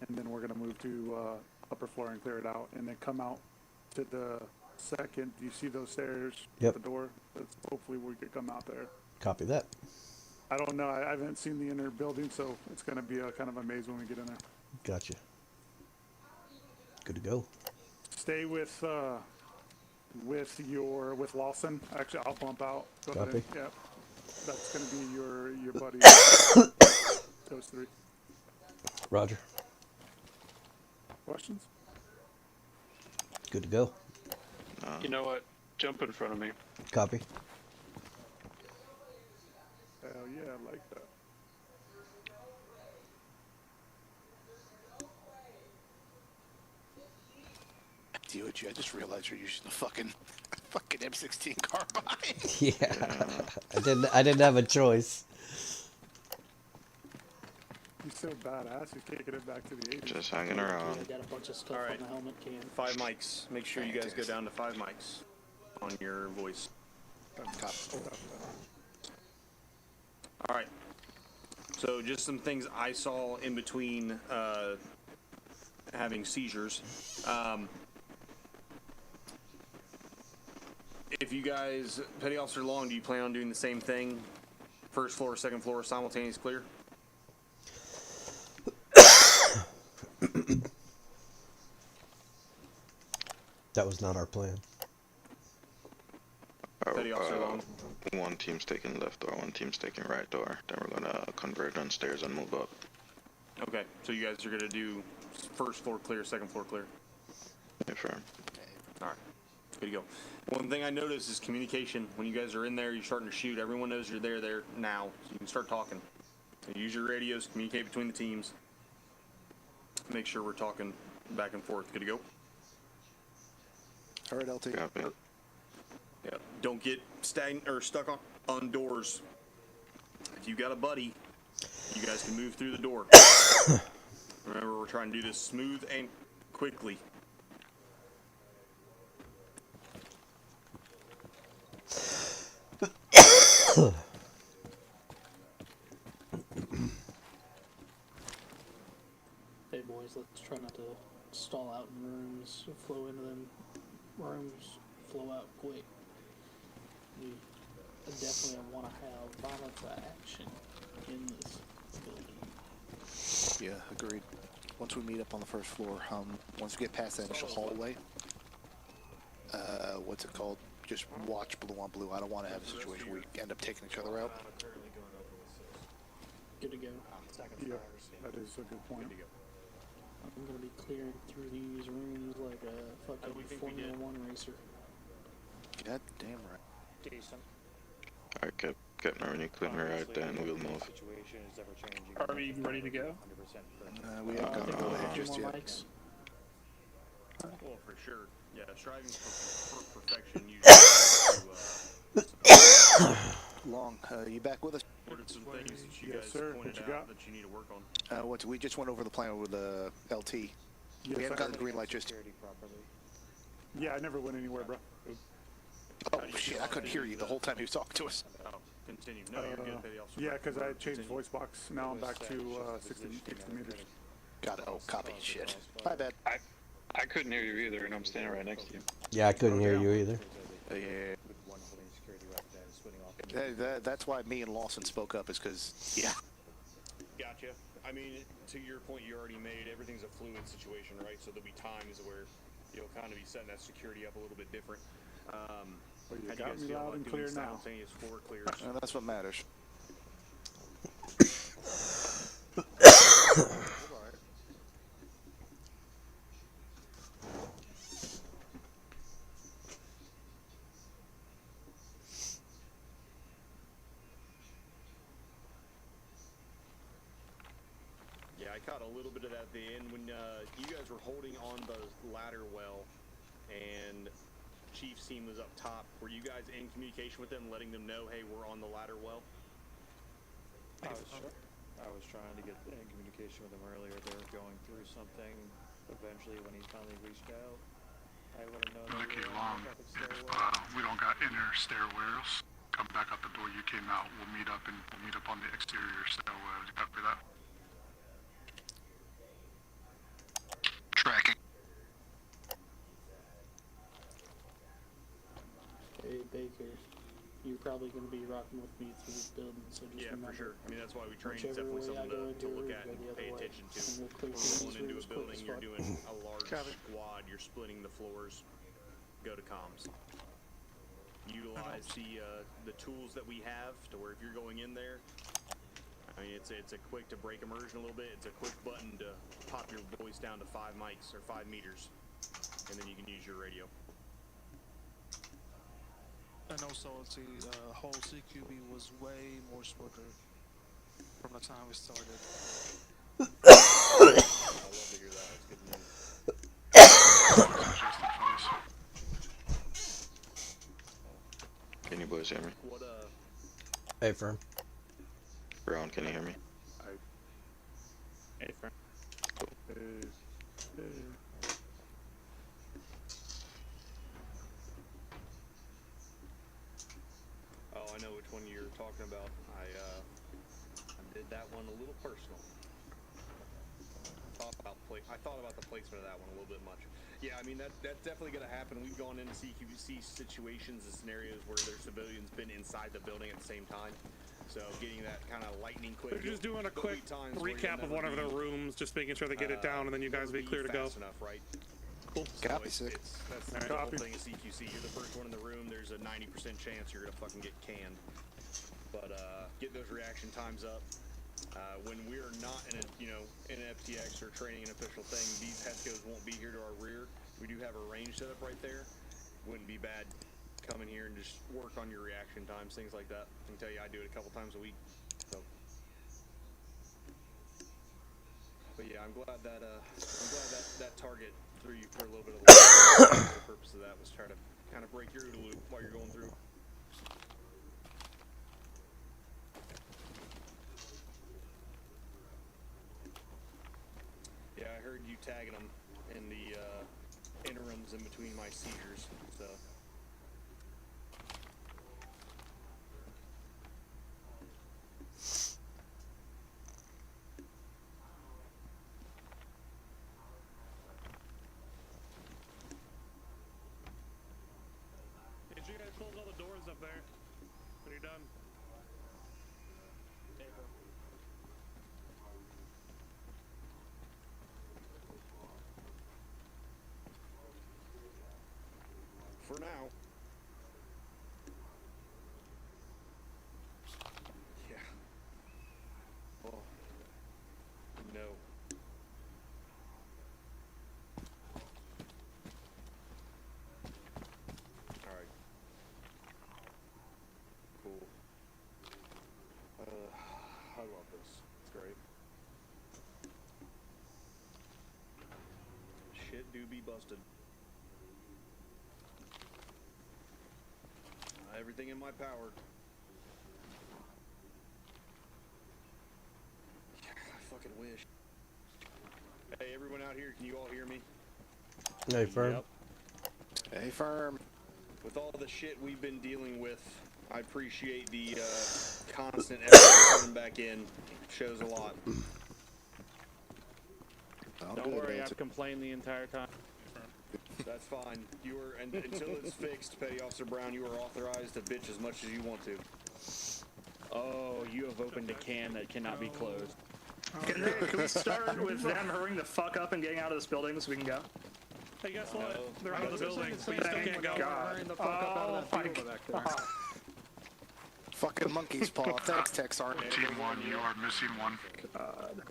and then we're gonna move to upper floor and clear it out, and then come out to the second. Do you see those stairs? Yep. At the door. That's hopefully we could come out there. Copy that. I don't know. I haven't seen the inner building, so it's gonna be a kind of a maze when we get in there. Gotcha. Good to go. Stay with Lawson. Actually, I'll bump out. Go ahead. Copy. Yeah, that's gonna be your buddy. Those three. Roger. Questions? Good to go. You know what? Jump in front of me. Copy. Hell yeah, I like that. Dude, I just realized you're using the fucking M16 carbine. Yeah. I didn't have a choice. He's so badass. He's taking it back to the 80s. Just hanging around. I got a bunch of stuff All right. on the helmet can. 5 mics. Make sure you guys go down to 5 mics on your voice. All right. So just some things I saw in between having seizures. If you guys, Petty Officer Long, do you plan on doing the same thing? First floor, second floor, simultaneous clear? That was not our plan. Petty Officer Long. One team's taking left door, one team's taking right door. Then we're gonna convert on stairs and move up. Okay, so you guys are gonna do first floor clear, second floor clear. Yeah, sure. All right, good to go. One thing I noticed is communication. When you guys are in there, you're starting to shoot. Everyone knows you're there now, so you can start talking. So use your radios, communicate between the teams. Make sure we're talking back and forth. Good to go. All right, LT. Copy. Yeah. Don't get stagnant or stuck on doors. If you got a buddy, you guys can move through the door. Remember, we're trying to do this smooth and quickly. Hey boys, let's try not to stall out in rooms, flow into them rooms, flow out quick. We definitely want to have violent action in this building. Yeah, agreed. Once we meet up on the first floor, once we get past that initial hallway, what's it called? Just watch blue on blue. I don't want to have a situation where we end up taking each other out. Good to go. Yeah, that is a good point. I'm gonna be clearing through these rooms like a fucking Formula 1 racer. God damn right. Decent. Alright, Captain, when you clear me right, then we'll move. Are we ready to go? We haven't gotten to go ahead just More yet. mics. Well, for sure. Yeah, striving for perfection usually. Long, you back with us? What are some things that you Yes, guys sir. pointed What you out got? that you need to work on? We just went over the plan with the LT. Yes, We haven't I gotten the heard. green light just. Yeah, I never went anywhere, bro. Oh shit, I couldn't hear you the whole time he was talking to us. Oh, continue. No, you're good, Petty Officer. Yeah, because I had changed voice box. Now I'm back to 60 meters. Got it. Oh, copy. Shit. My bad. I couldn't hear you either, and I'm standing right next to you. Yeah, I couldn't hear you either. Yeah. That's why me and Lawson spoke up, is because, yeah. Gotcha. I mean, to your point you already made, everything's a fluid situation, right? So there'll be times where you'll kind of be setting that security up a little bit different. Well, you how'd got guys me feel loud about and doing clear now. simultaneous floor clears? That's what matters. Yeah, I caught a little bit of that at the end when you guys were holding on the ladder well, and Chief's team was up top. Were you guys in communication with them, letting them know, hey, we're on the ladder well? I was trying to get in communication with him earlier. They were going through something. Eventually, when he finally reached out, I let him know that we were on the top of the stairwell. We don't got inner stairwells. Come back out the door you came out. We'll meet up on the exterior stairwell. You copy that? Tracking. Hey, Baker, you're probably going to be rocking with me through this building, so just Yeah, remember. for sure. I mean, that's why we train. It's Whichever definitely way I something go to into look it, at go and the other pay way. attention to. And we'll clear When these you're rolling into a rooms quick building, as you're fuck. doing a large squad, you're splitting the floors. Go to comms. Utilize the tools that we have to where if you're going in there, I mean, it's a quick to break immersion a little bit. It's a quick button to pop your voice down to 5 mics or 5 meters, and then you can use your radio. And also, the whole CQB was way more smoother from the time we started. I love to hear that. That's good news. Can you boys hear me? What Hey, firm. Brown, can you hear me? Hey, friend. Oh, I know which one you're talking about. I did that one a little personal. I thought about the placement of that one a little bit much. Yeah, I mean, that's definitely going to happen. We've gone into CQC situations and scenarios where there's civilians been inside the building at the same time. So getting that kind of lightning quick. They're just doing a quick recap of one of their rooms, just making sure they get it down, and then you guys will be clear to go. Enough, right? Cool. Copy, sick. That's the whole thing of CQC. You're the first one in the room. There's a 90% chance you're gonna fucking get canned. But get those reaction times up. When we're not in an FTX or training an official thing, these HESCOs won't be here to our rear. We do have a range set up right there. Wouldn't be bad. Come in here and just work on your reaction times, things like that. I can tell you I do it a couple times a week. So, but yeah, I'm glad that target threw you for a little bit of the purpose of that was try to kind of break your OODA loop while you're going through. Yeah, I heard you tagging them in the interims in between my seizures, so. Did you guys close all the doors up there when you're done? For now. Yeah. Oh. No. Alright. Cool. I love this. It's great. Shit do be busted. Everything in my power. I fucking wish. Hey, everyone out here, can you all hear me? Hey, firm. Hey, firm. With all the shit we've been dealing with, I appreciate the constant effort coming back in. Shows a lot. Don't worry, I've complained the entire time. That's fine. You are, and until it's fixed, Petty Officer Brown, you are authorized to bitch as much as you want to. Oh, you have opened a can that cannot be closed. Can we start with them hurrying the fuck up and getting out of this building so we can go? Hey, guess what? They're out of the building. We still can't go. Oh my god. Fucking monkey's paw. Thanks, Texar. Team 1, you are missing one.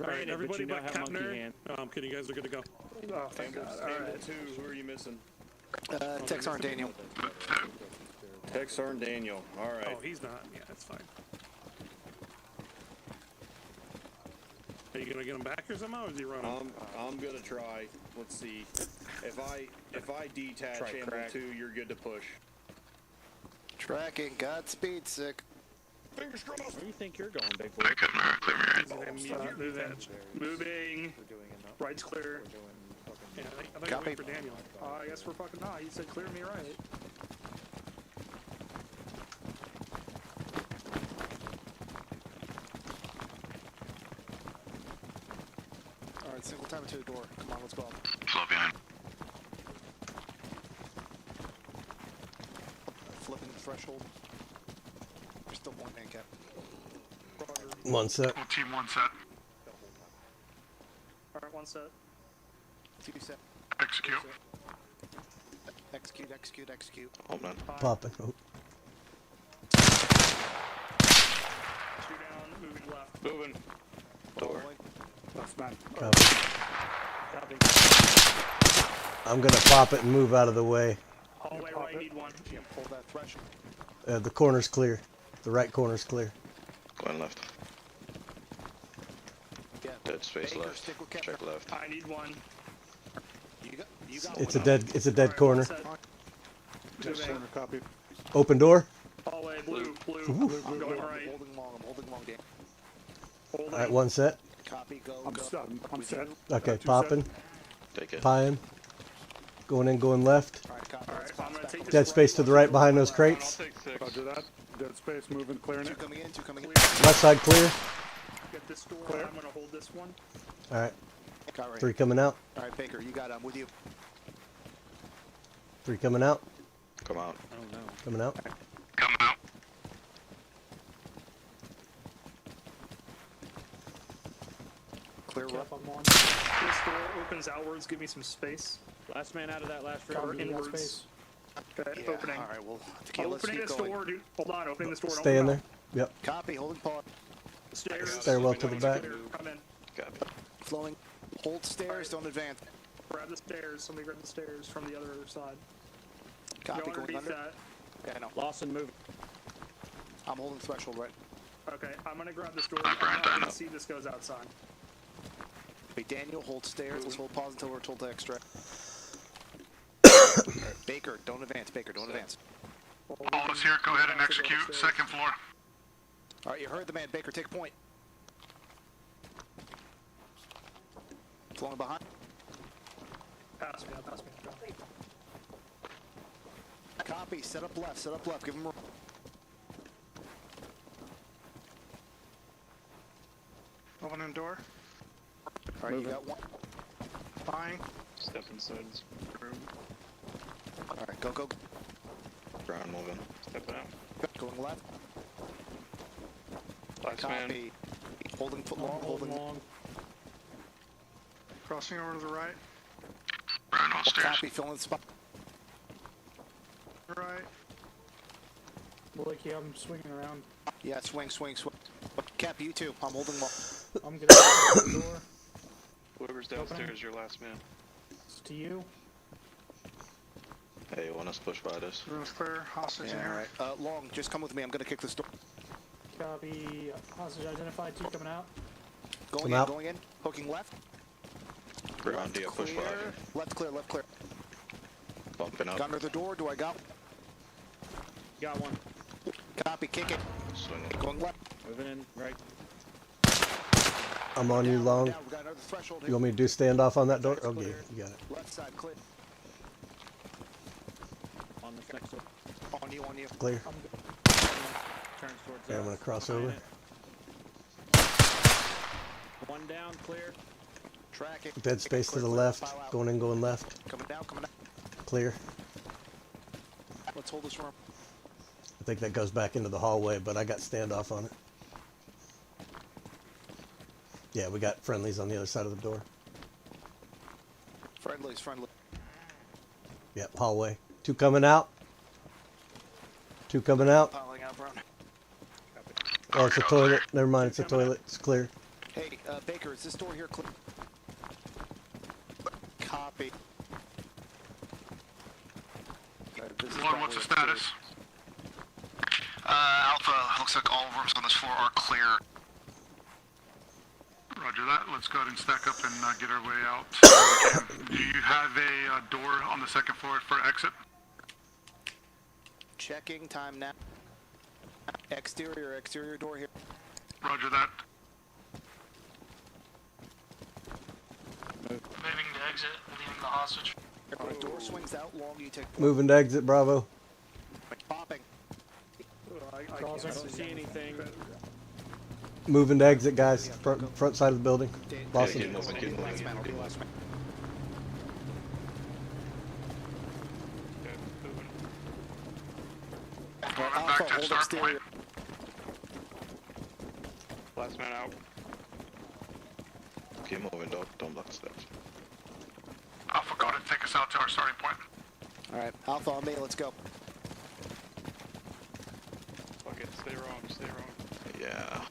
Alright, everybody but have monkey Kepner. hand. No, I'm kidding. You guys are good to go. Oh, thank God. Alright. 2, who are you missing? Texar and Daniel. Texar and Daniel. Alright. Oh, he's not. Yeah, that's fine. Are you gonna get him back or somehow, or is he running? I'm gonna try. Let's see. If I detach Amber 2, you're good to push. Tracking. Godspeed, sick. Fingers crossed. Where do you think you're going, big boy? Moving. Right's clear. Yeah, I think Copy. for Daniel. I guess we're fucking not. He said clear me right. Alright, single time to the door. Come on, let's go. Slow behind. Flipping the threshold. There's still one man cap. One set. Well, team 1 set. Alright, one set. 2 set. Execute. Execute, execute, execute. Hold on. Popping. Oh. 2 down, moving left. Moving. Door. Last man. Copy. Copy. I'm gonna pop it and move out of the way. Hallway right, need one. You can pull that threshold. The corner's clear. The right corner's clear. Going left. Yeah. Dead space Baker, left. stick with Kepner. Check left. I need one. You got It's one. a dead corner. Corner copy. Open door. Hallway, blue. Ooh. I'm going right. I'm holding long, Dan. Holding. Alright, one set. Copy, go, I'm go. set. I'm set. Okay, 2 popping. Take it. Pieing. Going in, going left. Alright, copy. Alright, I'm gonna take this. Dead space to the right behind those I'll crates. take 6. Roger that. Dead space, moving, clearing 2 it. coming in, 2 coming in. Left side clear. Get this door. Clear. I'm gonna hold this one. Alright, Got right. 3 coming out. Alright, Baker, you got it. I'm with you. 3 coming out. Come out. Oh no. Coming out. Come out. Clear Cap, up. I'm on. This door opens outwards. Give me some space. Last man out of that last Cover room. You got inwards. space. Okay, Yeah, opening. Alright, well, tequila, let's Opening keep this going. door, dude. Hold on, opening this door. Don't Stay in move there. out. Yep. Copy, holding paw. Stairs. Stairwell to the back. Come in. Copy. Flowing. Hold stairs, don't advance. Grab the stairs. Somebody grab the stairs from the other side. Copy, Go going underneath under. that. Yeah, I know. Lawson, move. I'm holding threshold right. Okay, I'm gonna grab this door. Alright, Brian, I'm not down. gonna see this goes outside. Wait, Daniel, hold stairs. Let's hold pause until we're told to extract. Baker, don't advance. Baker, don't advance. All is here. Go ahead and execute. 2nd floor. Alright, you heard the man. Baker, take point. Flowing behind. Pass me. Copy, set up left, give him room. Opening door. Alright, you got one. Buying. Step inside this room. Alright, go, go. Brown moving. Stepping out. Going left. Last man. Copy. Holding foot long, holding long. Crossing over to the right. Brown all stairs. Copy, filling the spot. Right. Blakey, I'm swinging around. Yeah, swing. Cap, you too. I'm holding long. I'm gonna open the door. Whoever's downstairs, your last man. It's to you. Hey, you want us to push by this? Room's clear. Hostage in Yeah, here. alright. Long, just come with me. I'm gonna kick this door. Copy. Hostage identified. 2 coming out. Going Come out. in. Hooking left. Brown, do you push by? Clear. Left clear. Bumping up. Got under the door. Do I got? Got one. Copy, kick it. Swinging. Going left. Moving in. Right. I'm on you long. Down. We got another threshold You here. want me to do standoff on that door? Side's Okay, clear. you got it. Left side clear. On this next door. On you, on you. Clear. Turns towards Okay, I'm gonna cross over. One down, clear. Tracking. Dead space to the left. Going in, going left. Coming down, coming down. Clear. Let's hold this room. I think that goes back into the hallway, but I got standoff on it. Yeah, we got friendlies on the other side of the door. Friendlies, friendly. Yep, hallway. 2 coming out. 2 coming out. Piling out, Brown. Oh, it's a toilet. Never mind, it's a toilet. It's clear. Hey, Baker, is this door here clear? Copy. Lord, what's the status? Alpha, looks like all rooms on this floor are clear. Roger that. Let's go ahead and stack up and get our way out. Do you have a door on the second floor for exit? Checking time now. Exterior door here. Roger that. Moving to exit, leaving the hostage. Door swings out long, you take... Moving to exit, Bravo. Popping. I don't see anything. Moving to exit, guys. Front side of the building. Lost him. Back to start point. Last man out. Keep moving, dog. Don't block the steps. Alpha, go ahead and take us out to our starting point. Alright, Alpha on me, let's go. Fuck it, stay wrong, stay wrong. Yeah.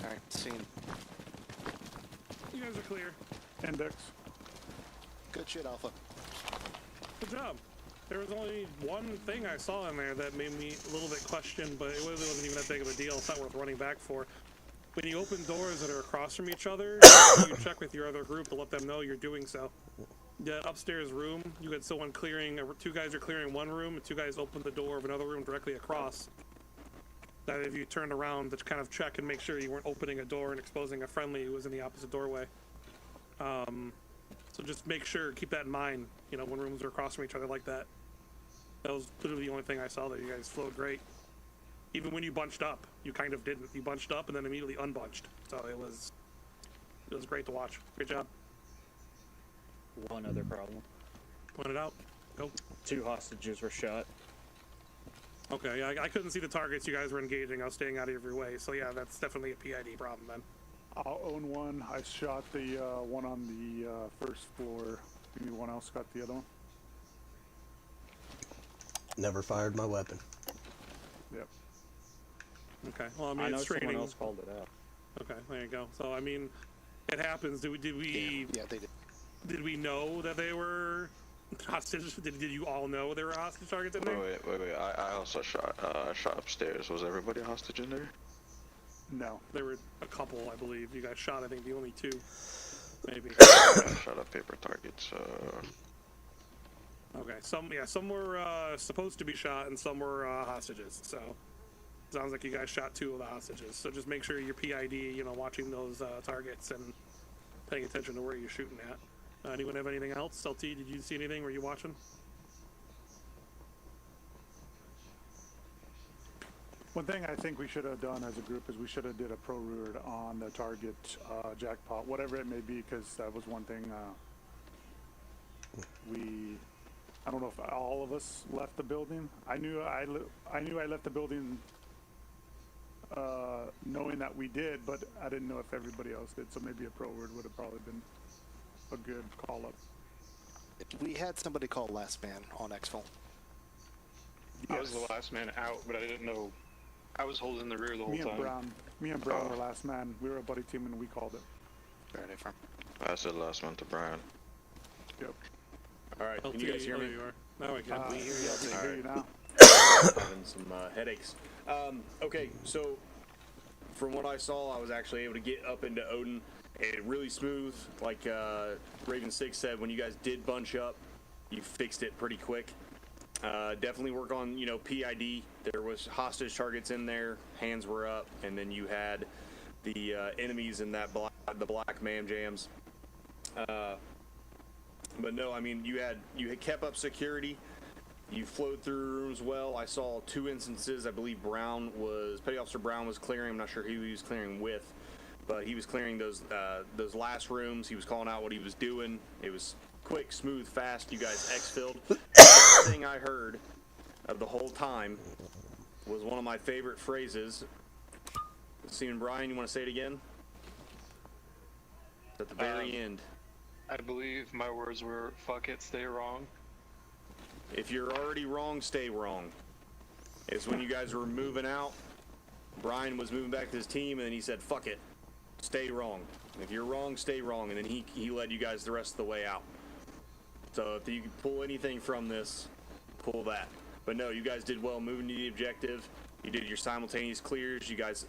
Alright, scene. You guys are clear. Index. Good shit, Alpha. Good job. There was only one thing I saw in there that made me a little bit question, but it really wasn't even that big of a deal. It's not worth running back for. When you open doors that are across from each other, you check with your other group to let them know you're doing so. That upstairs room, you had someone clearing, 2 guys are clearing one room, and 2 guys opened the door of another room directly across. That if you turned around to kind of check and make sure you weren't opening a door and exposing a friendly who was in the opposite doorway. So just make sure, keep that in mind, you know, when rooms are across from each other like that. That was literally the only thing I saw there. You guys flowed great. Even when you bunched up, you kind of didn't. You bunched up and then immediately unbunched. So it was great to watch. Great job. One other problem. Point it out. Go. 2 hostages were shot. Okay, yeah, I couldn't see the targets you guys were engaging. I was staying out of your way. So yeah, that's definitely a PID problem then. I'll own one. I shot the one on the first floor. Anyone else got the other one? Never fired my weapon. Yep. Okay. Well, I mean, I know it's training. someone else called it out. Okay, there you go. So I mean, it happens. Did we? Yeah, they did. Did we know that they were hostage? Did you all know there were hostage targets in there? Wait. I also shot upstairs. Was everybody hostage in there? No. There were a couple, I believe. You guys shot, I think, the only 2. Maybe. I shot at paper targets. Okay, some were supposed to be shot and some were hostages. So sounds like you guys shot 2 of the hostages. So just make sure your PID, you know, watching those targets and paying attention to where you're shooting at. Anyone have anything else? LT, did you see anything? Were you watching? One thing I think we should have done as a group is we should have did a pro route on the target jackpot, whatever it may be, because that was one thing I don't know if all of us left the building. I knew I left the building knowing that we did, but I didn't know if everybody else did. So maybe a pro word would have probably been a good call up. We had somebody call last man on X-Phone. I was the last man out, but I didn't know. I was holding the rear the whole time. Me and Brown were last man. We were a buddy team and we called it. Very different. I said last one to Brian. Yep. Alright, can you guys hear me? Now I can. We can hear you now. Having some headaches. Okay, so from what I saw, I was actually able to get up into Odin and really smooth. Like Raven 6 said, when you guys did bunch up, you fixed it pretty quick. Definitely work on, you know, PID. There was hostage targets in there, hands were up, and then you had the enemies in that black the black man jams. But no, I mean, you had kept up security. You flowed through rooms well. I saw 2 instances. I believe Petty Officer Brown was clearing. I'm not sure who he was clearing with, but he was clearing those last rooms. He was calling out what he was doing. It was quick, smooth, fast. You guys exfilled. The best thing I heard of the whole time was one of my favorite phrases. Steven Brian, you want to say it again? It's at the very end. I believe my words were, fuck it, stay wrong. If you're already wrong, stay wrong. It's when you guys were moving out, Brian was moving back to his team, and then he said, fuck it, stay wrong. If you're wrong, stay wrong, and then he led you guys the rest of the way out. So if you can pull anything from this, pull that. But no, you guys did well moving to the objective. You did your simultaneous clears. You guys,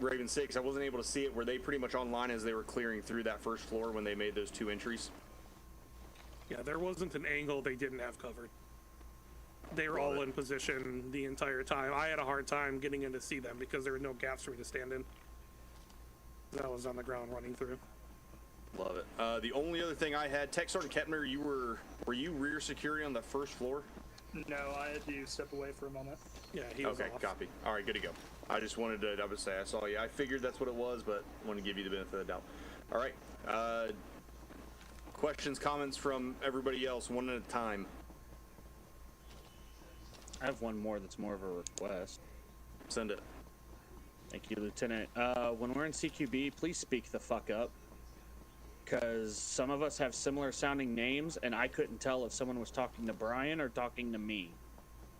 Raven 6, I wasn't able to see it. Were they pretty much online as they were clearing through that first floor when they made those 2 entries? Yeah, there wasn't an angle they didn't have covered. They were all in position the entire time. I had a hard time getting in to see them because there were no gaps for me to stand in. I was on the ground running through. Love it. The only other thing I had, Tech Sergeant Kepner, were you rear security on the first floor? No, I had to step away for a moment. Yeah, he was okay, off. Copy. All right, good to go. I just wanted to, I would say, I saw you. I figured that's what it was, but wanted to give you the benefit of the doubt. All right. Questions, comments from everybody else, one at a time. I have one more that's more of a request. Send it. Thank you, Lieutenant. When we're in CQB, please speak the fuck up. Because some of us have similar sounding names, and I couldn't tell if someone was talking to Brian or talking to me.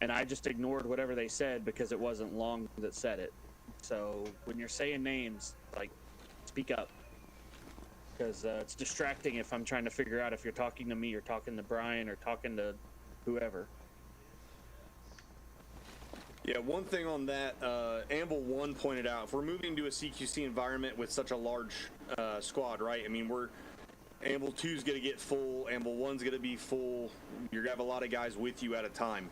And I just ignored whatever they said because it wasn't Long that said it. So when you're saying names, like, speak up. Because it's distracting if I'm trying to figure out if you're talking to me or talking to Brian or talking to whoever. Yeah, one thing on that, Amble 1 pointed out, if we're moving to a CQC environment with such a large squad, right? I mean, Amble 2's going to get full, Amble 1's going to be full, you're going to have a lot of guys with you at a time.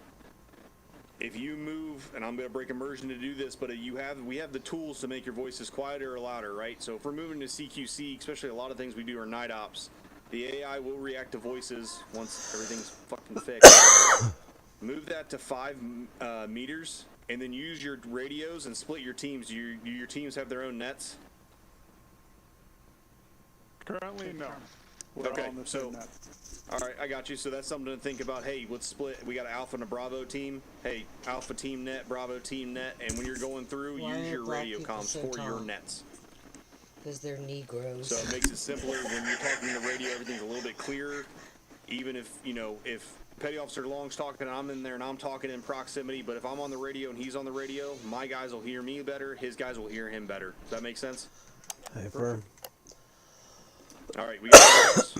If you move, and I'm going to break immersion to do this, but we have the tools to make your voices quieter or louder, right? So if we're moving to CQC, especially a lot of things we do are night ops, the AI will react to voices once everything's fucking fixed. Move that to 5 meters, and then use your radios and split your teams. Do your teams have their own nets? Currently, no. We're Okay, all on the so same net. all right, I got you. So that's something to think about. Hey, let's split. We got an Alpha and a Bravo team. Hey, Alpha team net, Bravo team net, and when you're going through, Why use are your black radio people comms so for your tall? nets. Because they're Negroes. So it makes it simpler when you're talking to the radio. Everything's a little bit clearer. Even if if Petty Officer Long's talking and I'm in there and I'm talking in proximity, but if I'm on the radio and he's on the radio, my guys will hear me better. His guys will hear him better. Does that make sense? Hey, firm. All right, we got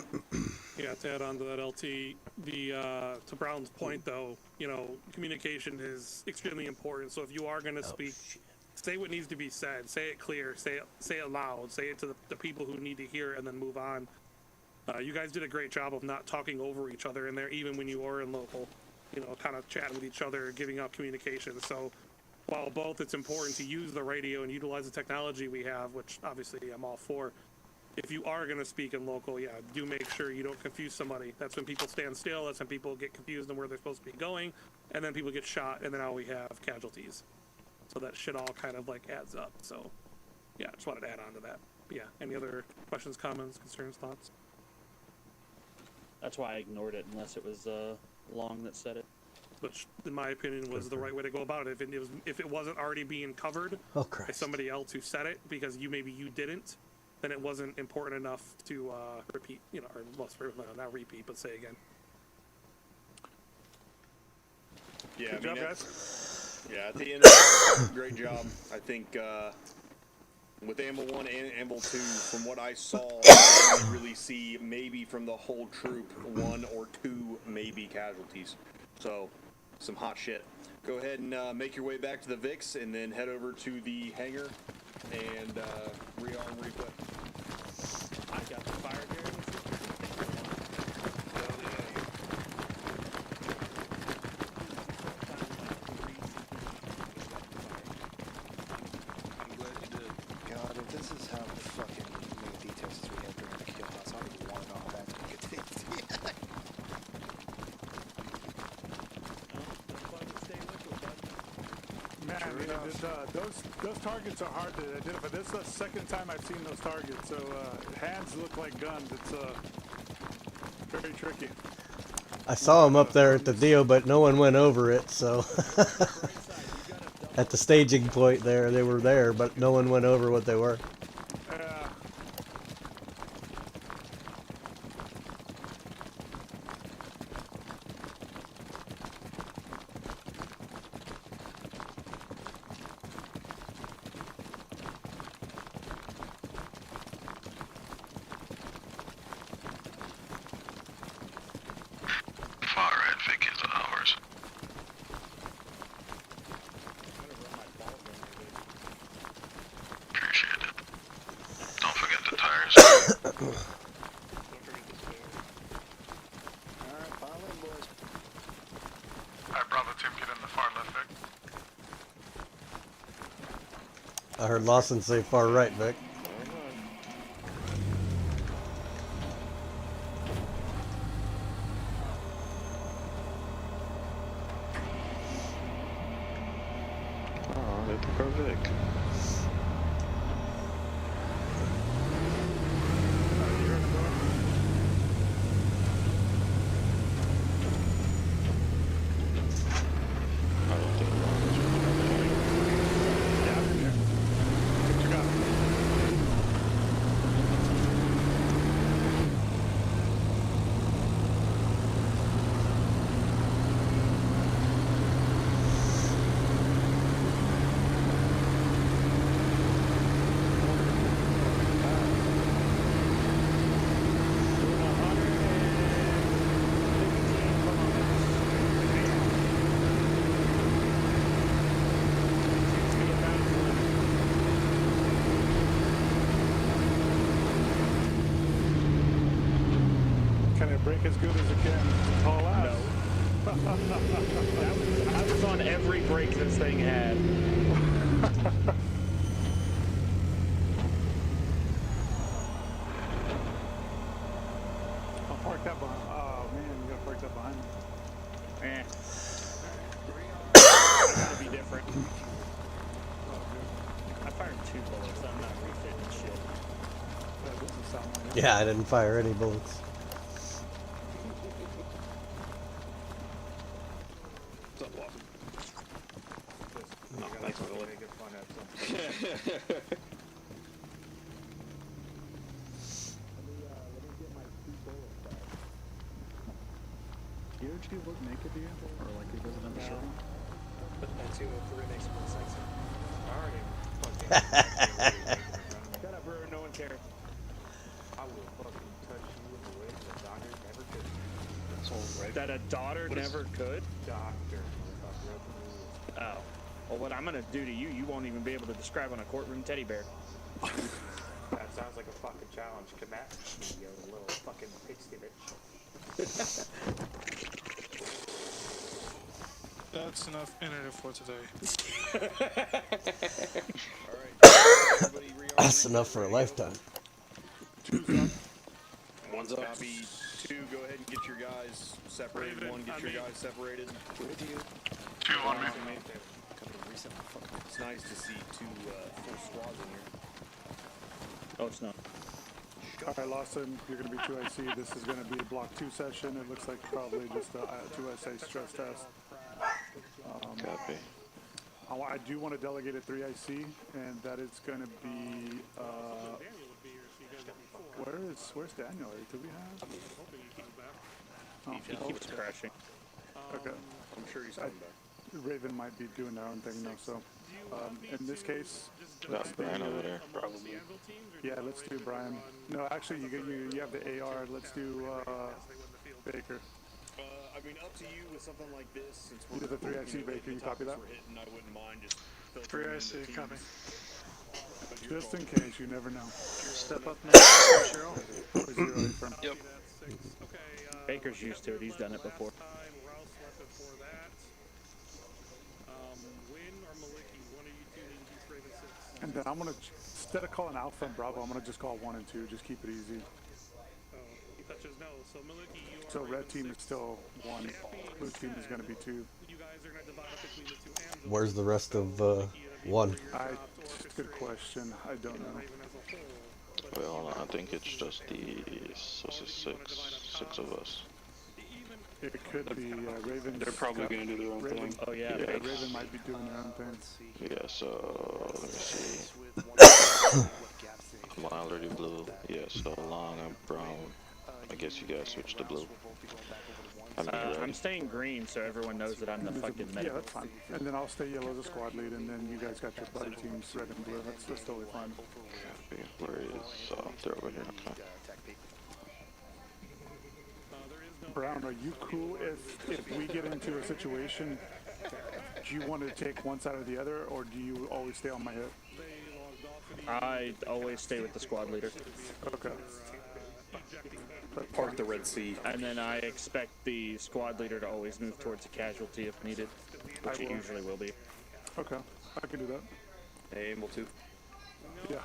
Yeah, to add on to that, LT, to Brown's point, though, communication is extremely important. So if you are going to speak, say what needs to be said. Say it clear. Say it loud. Say it to the people who need to hear it, and then move on. You guys did a great job of not talking over each other in there, even when you were in local. Kind of chatting with each other, giving out communication. So while both it's important to use the radio and utilize the technology we have, which obviously I'm all for, if you are going to speak in local, yeah, do make sure you don't confuse somebody. That's when people stand still. That's when people get confused on where they're supposed to be going. And then people get shot, and then now we have casualties. So that shit all kind of adds up. So yeah, just wanted to add on to that. But yeah, any other questions, comments, concerns, thoughts? That's why I ignored it unless it was Long that said it. Which, in my opinion, was the right way to go about it. If it wasn't already being covered by somebody else who said it, because maybe you didn't, then it wasn't important enough to repeat, or not repeat, but say again. Yeah, Good job, guys. Yeah, at the end of it, great job. I think with Amble 1 and Amble 2, from what I saw, I didn't really see maybe from the whole troop 1 or 2 maybe casualties. So, some hot shit. Go ahead and make your way back to the VIX and then head over to the hangar and rearm, re-equip. I got the fire here. God, if this is how fucking Yeah, I mean, those targets are hard to identify. This is the second time I've seen those targets, so hands look like guns. It's very tricky. I saw him up there at the deal, but no one went over it, so... At the staging point there, they were there, but no one went over what they were. Far right, Vic is ours. Appreciate it. Don't forget the tires. Alright, pile in, boys. Alright, Bravo team, get in the far left, Vic. I heard Lawson say far right, Vic. Oh, they took our Vic. I don't think Can it break as good as it can? Haul out. No. I was on every brake this thing had. I'll park that behind. Oh man, you gotta park that behind me. Gotta be different. I fired 2 bullets. I'm not refitting shit. That doesn't sound like it. Yeah, I didn't fire any bullets. What's up, Lawson? No, thanks for the Make it fun at some point. Did you look naked again? Or like he wasn't in the show? But that's who the remix was sexy. Already. Shut up, Brewer. No one cares. I will fucking touch you in the way that a doctor never could. That's all right. That a daughter never could? Doctor, motherfucker. Open the rules. Oh. Well, what I'm gonna do to you, you won't even be able to describe on a courtroom teddy bear. That sounds like a fucking challenge. Come at me, you little fucking pixie bitch. That's enough internet for today. That's enough for a lifetime. One's up. Copy. 2, go ahead and get your guys separated. 1, get your guys separated. With you. 2 on me. It's nice to see 2 full squads in here. Oh, it's not. Alright, Lawson, you're going to be 2IC. This is going to be a block 2 session. It looks like probably just a 2SA stress test. Copy. I do want to delegate a 3IC, and that is going to be, where's Daniel? Do we have? Oh, He keeps crashing. Okay. I'm sure he's coming back. Raven might be doing their own thing now, so in this case, That's Brian over there. Probably. yeah, let's do Brian. No, actually, you have the AR. Let's do Baker. I mean, up to you with something like this. Since we're Do the 3IC Baker. You copy that? we're hitting, I wouldn't mind just 3IC, copy. Just in case, you never know. Step up next, Cheryl. Where's 0 from? Yep. Baker's used to it. He's done it before. And then I'm gonna, instead of calling Alpha and Bravo, I'm gonna just call 1 and 2. Just keep it easy. So red team is still 1. Blue team is gonna be 2. Where's the rest of one? Good question. I don't know. Wait, hold on. I think it's just the six of us. It could be Raven. They're probably going to do their own thing. Oh yeah, yeah, Raven might be doing their own thing. Yeah, so let me see. I'm already blue. Yeah, so long I'm brown. I guess you guys switched to blue. I'm staying green so everyone knows that I'm the fucking Yeah, that's fine. And then I'll stay yellow as a squad lead, and then you guys got your buddy teams red and blue. That's totally fine. Where is they're over here. Okay. Brown, are you cool if we get into a situation? Do you want to take one side or the other, or do you always stay on my hip? I always stay with the squad leader. Okay. Park the Red Sea. And then I expect the squad leader to always move towards a casualty if needed, which it usually will be. Okay, I can do that. Hey, able to. Yeah.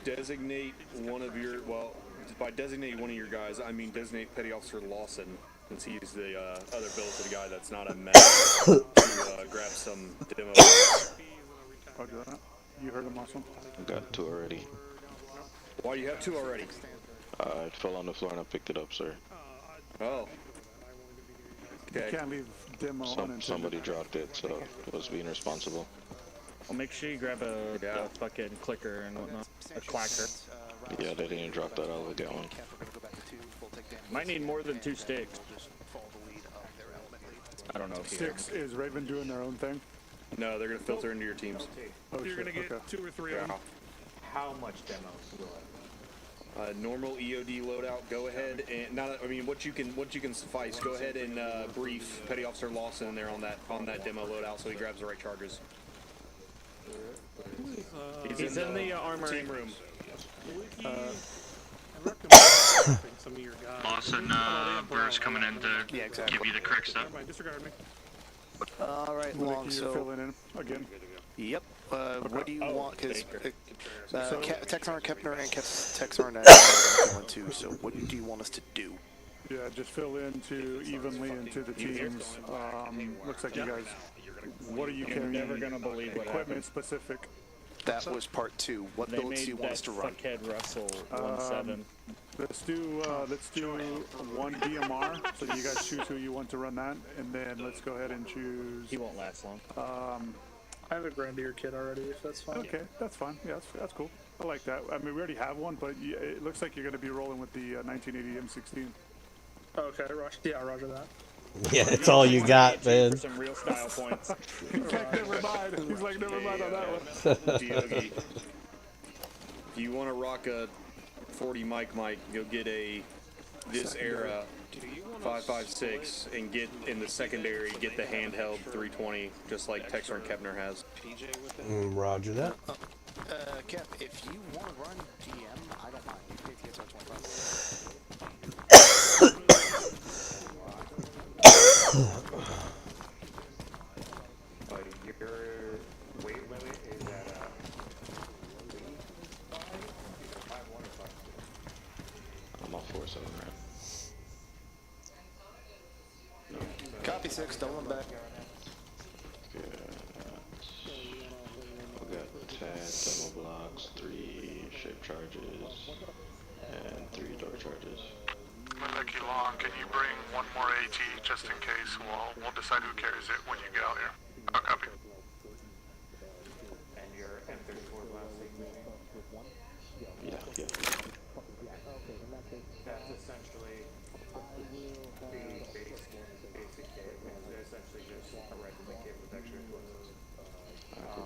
Designate one of your, well, by designate one of your guys, I mean designate Petty Officer Lawson, since he's the other build for the guy that's not a mess, to grab some demo. I'll do that. You heard him, Lawson? Got 2 already. Why do you have 2 already? It fell on the floor and I picked it up, sir. Oh. Okay. You can't leave demo on. Somebody dropped it, so it was being responsible. Well, make sure you grab a fucking clicker and whatnot. A clacker. Yeah, they didn't drop that. I'll get one. Might need more than 2 sticks. I don't know if Sticks, is Raven doing their own thing? No, they're going to filter into your teams. Oh, You're going to get 2 or 3 of them. How much demo will it? Normal EOD loadout. Go ahead and what you can suffice. Go ahead and brief Petty Officer Lawson in there on that demo loadout so he grabs the right charges. He's in the armory room. Lawson, Burr's coming in to give you the correct stuff. Disregard me. All right, Long. You're So filling in again. Yep. What do you want? Because Texar Kepner and Texar and I are going to. So what do you want us to do? Yeah, just fill into evenly into the teams. Looks like you guys. What are you carrying? Never gonna believe what equipment happened. specific. That was part 2. What builds do you want us to run? Fuckhead Russell 1-7. Let's do 1 DMR. So you guys choose who you want to run that, and then let's go ahead and choose. He won't last long. I have a Grandier kit already, if that's fine. Okay, that's fine. Yeah, that's cool. I like that. I mean, we already have one, but it looks like you're going to be rolling with the 1980 M16. Okay, roger that. Yeah, it's all you got, man. For some real style points. He's like, never mind. He's like, never mind on that one. Diogi. If you want to rock a 40 mic, go get this era 5.56 and get in the secondary, get the handheld 320, just like Texar and Kepner has. Roger that. Kep, if you want to run GM, I don't mind. You pay TSR 25. Your weight limit is at 5-1 or 5. I'm off 4-7 right. Copy 6, double them back. We got 10 demo blocks, 3 shape charges, and 3 door charges. Mickey Long, can you bring 1 more AT just in case? We'll decide who carries it when you get out here. I'll copy. And your M34 blasting? Yeah. That's essentially the basic kit. It's essentially just a regiment kit with extra equipment.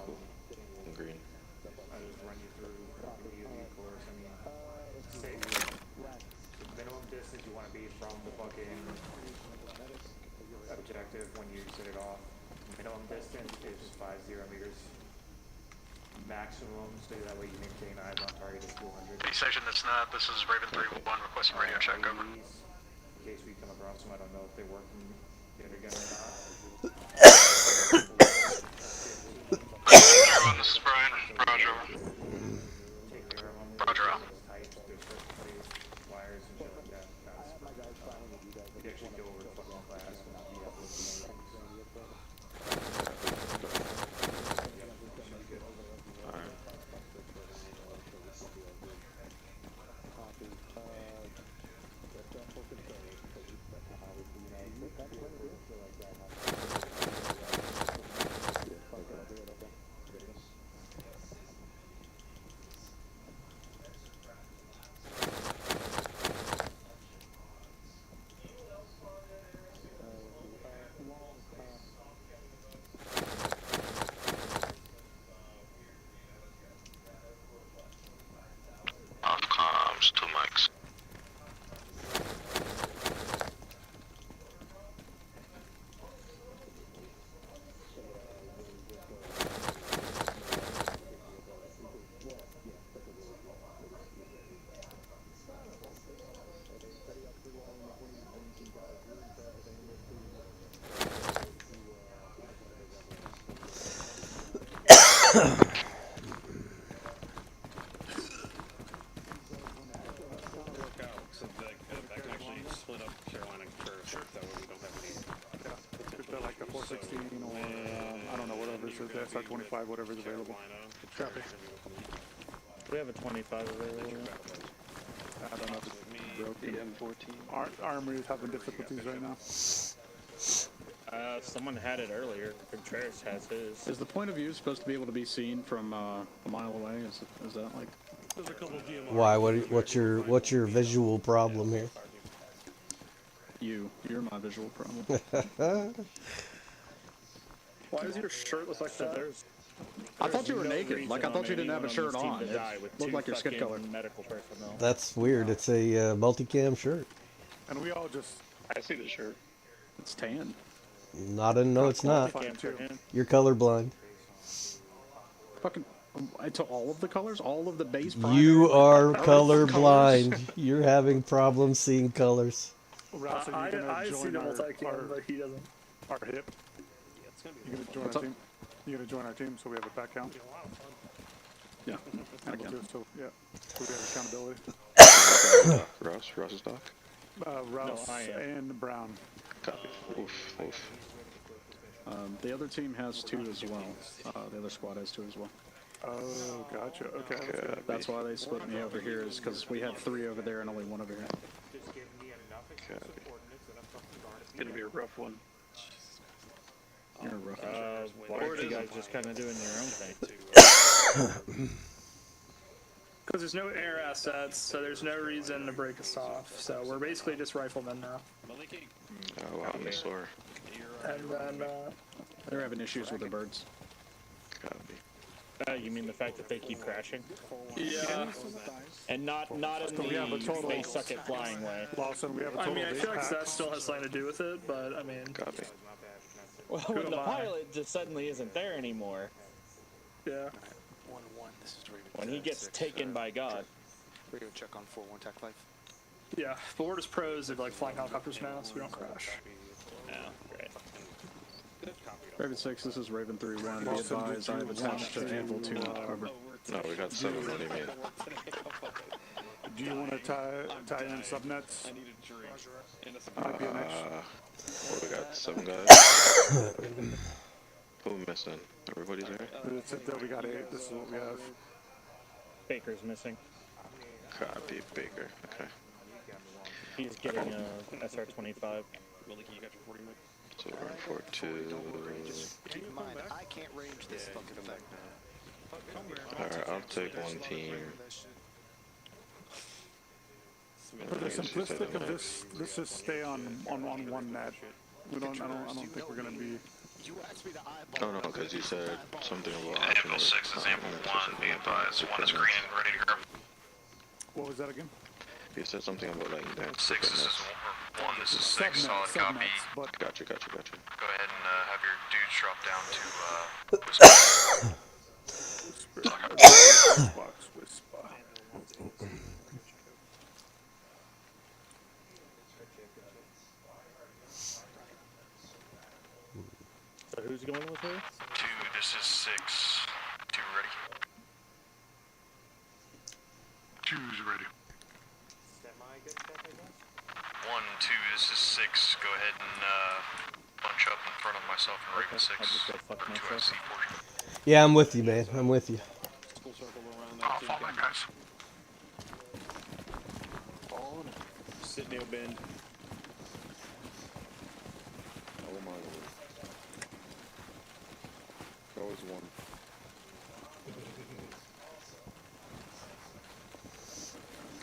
Cool. I'm green. I'll just run you through the UV course. I mean, say the minimum distance you want to be from the fucking objective when you set it off. Minimum distance is 50 meters. Maximum, so that way you maintain eyes on target is 200. Section that's not, this is Raven 3-1 requesting radio check, over. In case we come across them, I don't know if they work together or not. Everyone, this is Brian. Roger. Roger. Wires and shit like that. We actually go over the fucking class and we have those things. split up Carolina and Curtis, so that way we don't have any. Yeah, it's like the 416 or I don't know, whatever it's the SR25, whatever's available. Copy. We have a 25 available. I don't know if it's broken. M14. Armory is having difficulties right now. Someone had it earlier. Contreras has his. Is the point of view supposed to be able to be seen from a mile away? Is that like? There's a couple DMR. Why? What's your visual problem here? You're my visual problem. Why does your shirt look like that? I thought you were naked. Like I thought you didn't have a shirt on. It looked like your skin color. Medical personnel. That's weird. It's a multicam shirt. And we all just. I see the shirt. It's tan. No, it's not. You're colorblind. Fucking. To all of the colors, all of the base. You are colorblind. You're having problems seeing colors. Rouse, I see the multi-cam, but he doesn't. Our hip. You gonna join our team? You gonna join our team so we have a back count? Yeah. So we have accountability. Ross is back. Rouse and Brown. Copy. Oof. The other team has 2 as well. The other squad has 2 as well. Oh, gotcha. Okay. That's why they split me over here, is because we had 3 over there and only 1 over here. It's gonna be a rough one. You're a rough Why aren't you guys just kind of doing your own thing? Because there's no air assets, so there's no reason to break us off. So we're basically just riflemen now. Oh, wow, I'm sore. And then, They're having issues with the birds. Copy. You mean the fact that they keep crashing? Yeah. And not in the they suck at flying way. Lawson, we have a total. I mean, I feel like that still has something to do with it, but I mean. Copy. Well, when the pilot just suddenly isn't there anymore. Yeah. 1-1. This is Raven. When he gets taken by God. Radio check on 4-1 TAC 5. Yeah, but we're just pros of like flying helicopters now, so we don't crash. Yeah, great. Raven 6, this is Raven 3-1. Be advised, I have attached to Anvil 2 harbor. No, we got 7. What do you mean? Do you want to tie in subnets? What, we got 7 guys? Who missing? Everybody's there? We got 8. This is what we have. Baker's missing. Copy, Baker. Okay. He's getting a SR-25. So we're in 4-2. Keep in mind, I can't range this fucking thing. Alright, I'll take 1 team. For the simplistic of this, let's just stay on one net. I don't think we're gonna be. Oh no, because you said something about Anvil 6 is Anvil 1, be advised. 1 is green and ready to go. What was that again? You said something about like that. 6 this is 1, this is 6, solid copy. Gotcha. Go ahead and have your dudes drop down to So who's going with her? 2, this is 6. 2 ready. 2's ready. 1, 2, this is 6. Go ahead and bunch up in front of myself and Raven 6 for 2IC portion. Yeah, I'm with you, man. I'm with you. Oh, fall back, guys. Sit nail bend. Oh my lord. Always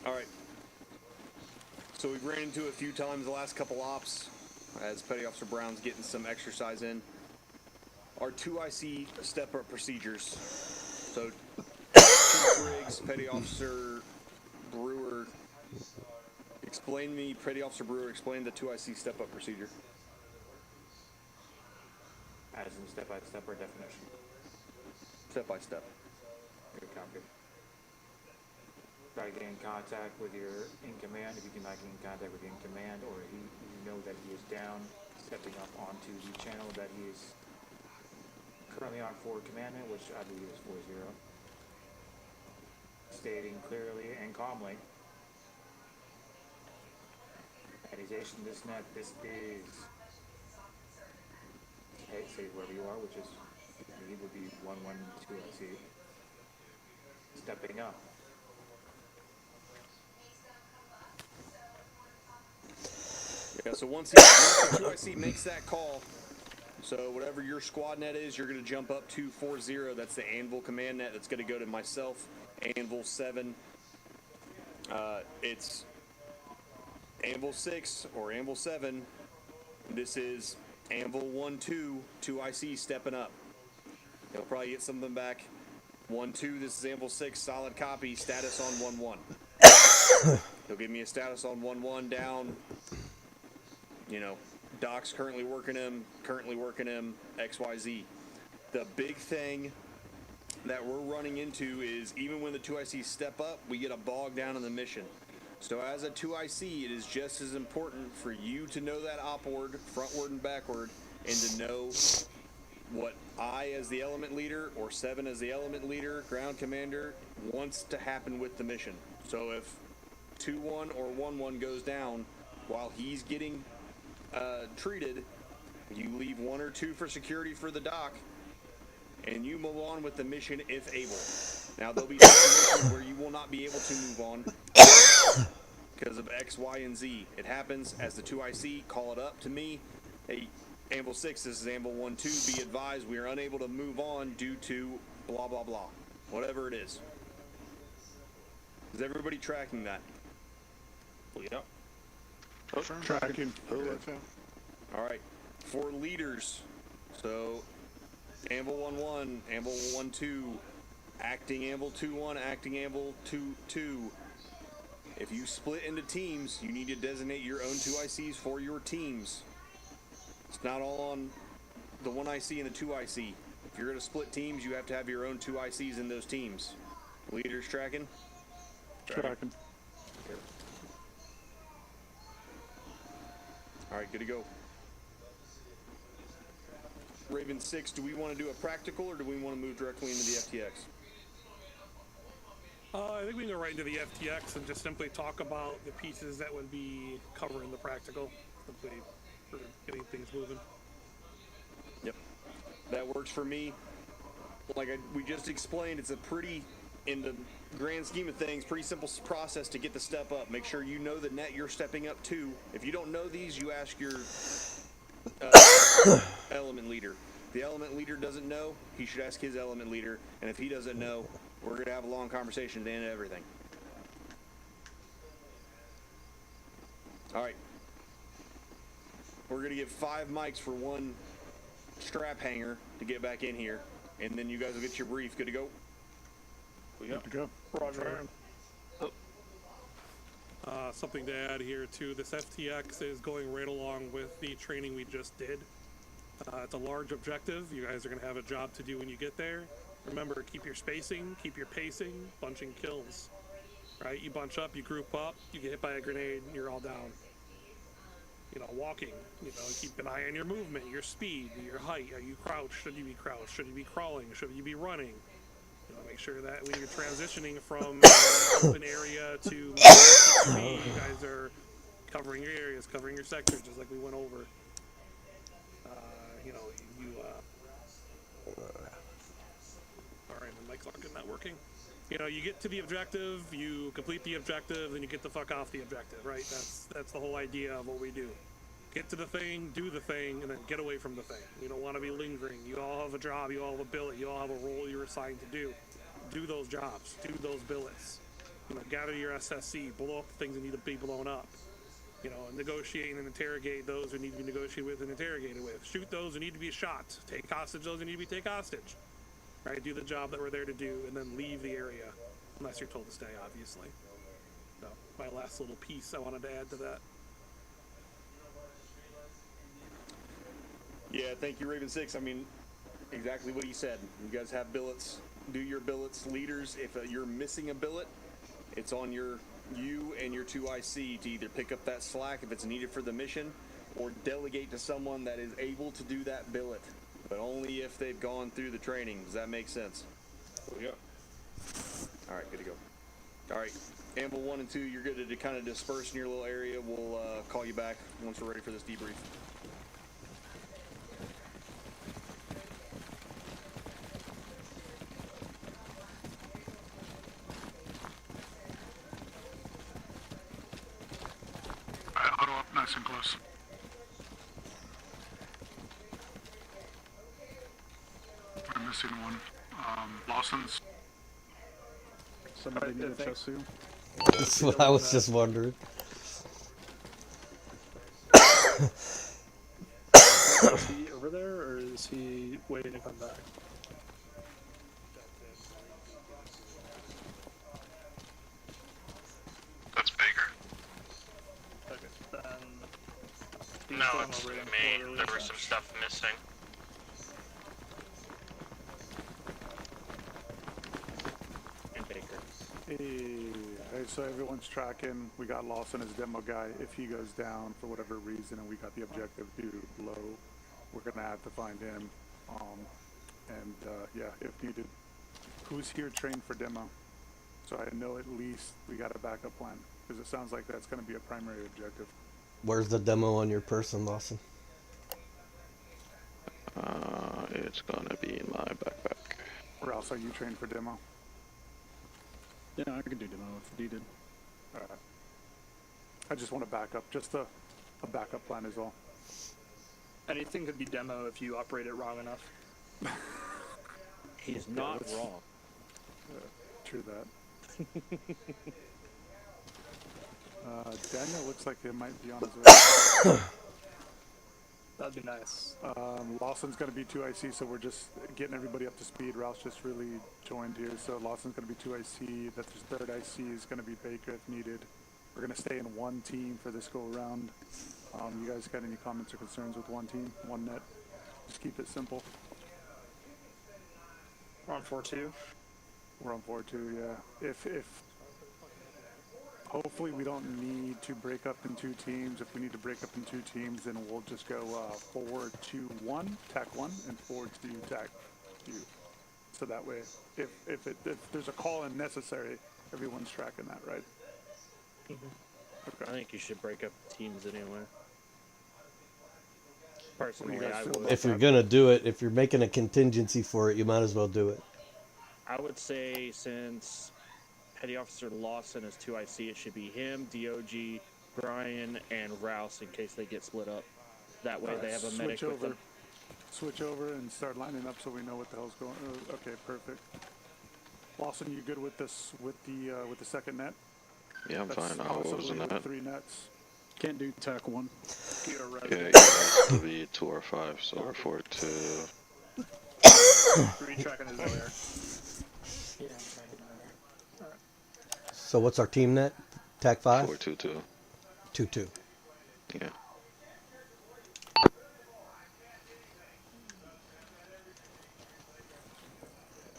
1. Alright. So we've ran into it a few times the last couple ops as Petty Officer Brown's getting some exercise in. Our 2IC step-up procedures. So, Chief Briggs, Petty Officer Brewer, explain the 2IC step-up procedure. As in step-by-step or definition? Step-by-step. Good copy. Try to get in contact with your in-command. If you cannot get in contact with your in-command, or you know that he is down, stepping up onto the channel that he is currently on forward commandment, which I believe is 4-0. Stating clearly and calmly that he organization is not this big. Okay, say wherever you are, which is me, would be 112, I see. Stepping up. Yeah, so once the 2IC makes that call, so whatever your squad net is, you're going to jump up to 40. That's the Anvil command net. That's going to go to myself, Anvil 7. It's Anvil 6 or Anvil 7. This is Anvil 1-2, 2IC stepping up. He'll probably get something back. 1-2, this is Anvil 6, solid copy, status on 1-1. He'll give me a status on 1-1 down. You know, Doc's currently working him, XYZ. The big thing that we're running into is even when the 2ICs step up, we get a bog down in the mission. So as a 2IC, it is just as important for you to know that opward, frontward and backward, and to know what I as the element leader or 7 as the element leader, ground commander, wants to happen with the mission. So if 2-1 or 1-1 goes down while he's getting treated, you leave 1 or 2 for security for the doc, and you move on with the mission if able. Now there'll be situations where you will not be able to move on because of X, Y, and Z. It happens as the 2IC. Call it up to me. Hey, Anvil 6, this is Anvil 1-2. Be advised, we are unable to move on due to blah blah blah, whatever it is. Is everybody tracking that? Yep. Tracking. All right. For leaders, so Anvil 1-1, Anvil 1-2, acting Anvil 2-1, acting Anvil 2-2. If you split into teams, you need to designate your own 2ICs for your teams. It's not all on the 1IC and the 2IC. If you're going to split teams, you have to have your own 2ICs in those teams. Leaders tracking? Tracking. All right, good to go. Raven 6, do we want to do a practical or do we want to move directly into the FTX? I think we can go right into the FTX and just simply talk about the pieces that would be covering the practical, simply for getting things moving. Yep, that works for me. Like we just explained, it's a pretty, in the grand scheme of things, pretty simple process to get the step up. Make sure you know the net you're stepping up to. If you don't know these, you ask your element leader. If the element leader doesn't know, he should ask his element leader. And if he doesn't know, we're going to have a long conversation at the end of everything. All right. We're going to give 5 mics for 1 strap hanger to get back in here. And then you guys will get your brief. Good to go? Good to go. Roger. Something to add here too, this FTX is going right along with the training we just did. It's a large objective. You guys are going to have a job to do when you get there. Remember, keep your spacing, keep your pacing, bunching kills. Right? You bunch up, you group up, you get hit by a grenade, you're all down. You know, walking, you know, keep an eye on your movement, your speed, your height. Are you crouched? Should you be crouched? Should you be crawling? Should you be running? You know, make sure that when you're transitioning from open area to you guys are covering your areas, covering your sectors, just like we went over. You know, all right, the mic's not working. You know, you get to the objective, you complete the objective, then you get the fuck off the objective, right? That's the whole idea of what we do. Get to the thing, do the thing, and then get away from the thing. You don't want to be lingering. You all have a job, you all have a billet, you all have a role you're assigned to do. Do those jobs, do those billets. You know, gather your SSC, blow up the things that need to be blown up. You know, negotiate and interrogate those who need to be negotiated with and interrogated with. Shoot those who need to be shot. Take hostage those who need to be taken hostage. Right? Do the job that we're there to do, and then leave the area, unless you're told to stay, obviously. So, my last little piece I wanted to add to that. Yeah, thank you, Raven 6. I mean, exactly what he said. You guys have billets. Do your billets. Leaders, if you're missing a billet, it's on you and your 2IC to either pick up that slack if it's needed for the mission, or delegate to someone that is able to do that billet, but only if they've gone through the training. Does that make sense? Oh, yeah. All right, good to go. All right, Anvil 1 and 2, you're good to kind of disperse in your little area. We'll call call you back once we're ready for this debrief. Alright, huddle up nice and close. We're missing one. Lawson's. Somebody need a Chesu? That's what I was just wondering. Is he over there, or is he waiting to come back? That's Baker. Okay, then... No, it's me. There was some stuff missing. And Baker. Hey, so everyone's tracking. We got Lawson as demo guy. If he goes down for whatever reason and we got the objective too low, we're gonna have to find him. Yeah, if needed. Who's here trained for demo? So I know at least we got a backup plan, because it sounds like that's gonna be a primary objective. Where's the demo on your person, Lawson? It's gonna be in my backpack. Or else are you trained for demo? Yeah, I can do demo if needed. Alright. I just want to back up, just a backup plan is all. Anything could be demo if you operate it wrong enough. He's not wrong. True that. Daniel looks like he might be on his way. That'd be nice. Lawson's going to be 2IC, so we're just getting everybody up to speed. Ralph's just really joined here, so Lawson's going to be 2IC. That there's third IC is going to be Baker if needed. We're going to stay in one team for this go around. You guys got any comments or concerns with one team, one net? Just keep it simple. We're on 4-2. We're on 4-2, yeah. If hopefully we don't need to break up in two teams. If we need to break up in two teams, then we'll just go 4-2-1, tack 1, and 4-2, tack 2. So that way, if there's a call in necessary, everyone's tracking that, right? Okay. I think you should break up teams anyway. Personally, I would. If you're gonna do it, if you're making a contingency for it, you might as well do it. I would say since Petty Officer Lawson is 2IC, it should be him, DOG, Brian, and Rouse in case they get split up. That way they have a medic with them. Switch over and start lining up so we know what the hell's going on. Okay, perfect. Lawson, you good with this, with the second net? Yeah, I'm fine. What was in that? 3 nets. Can't do tack 1. Okay, it'll be 2 or 5, so we're 4-2. 3 tracking is there. Yeah, I'm tracking over. Alright. So what's our team net? Tac 5? 4-2-2. 2-2. Yeah.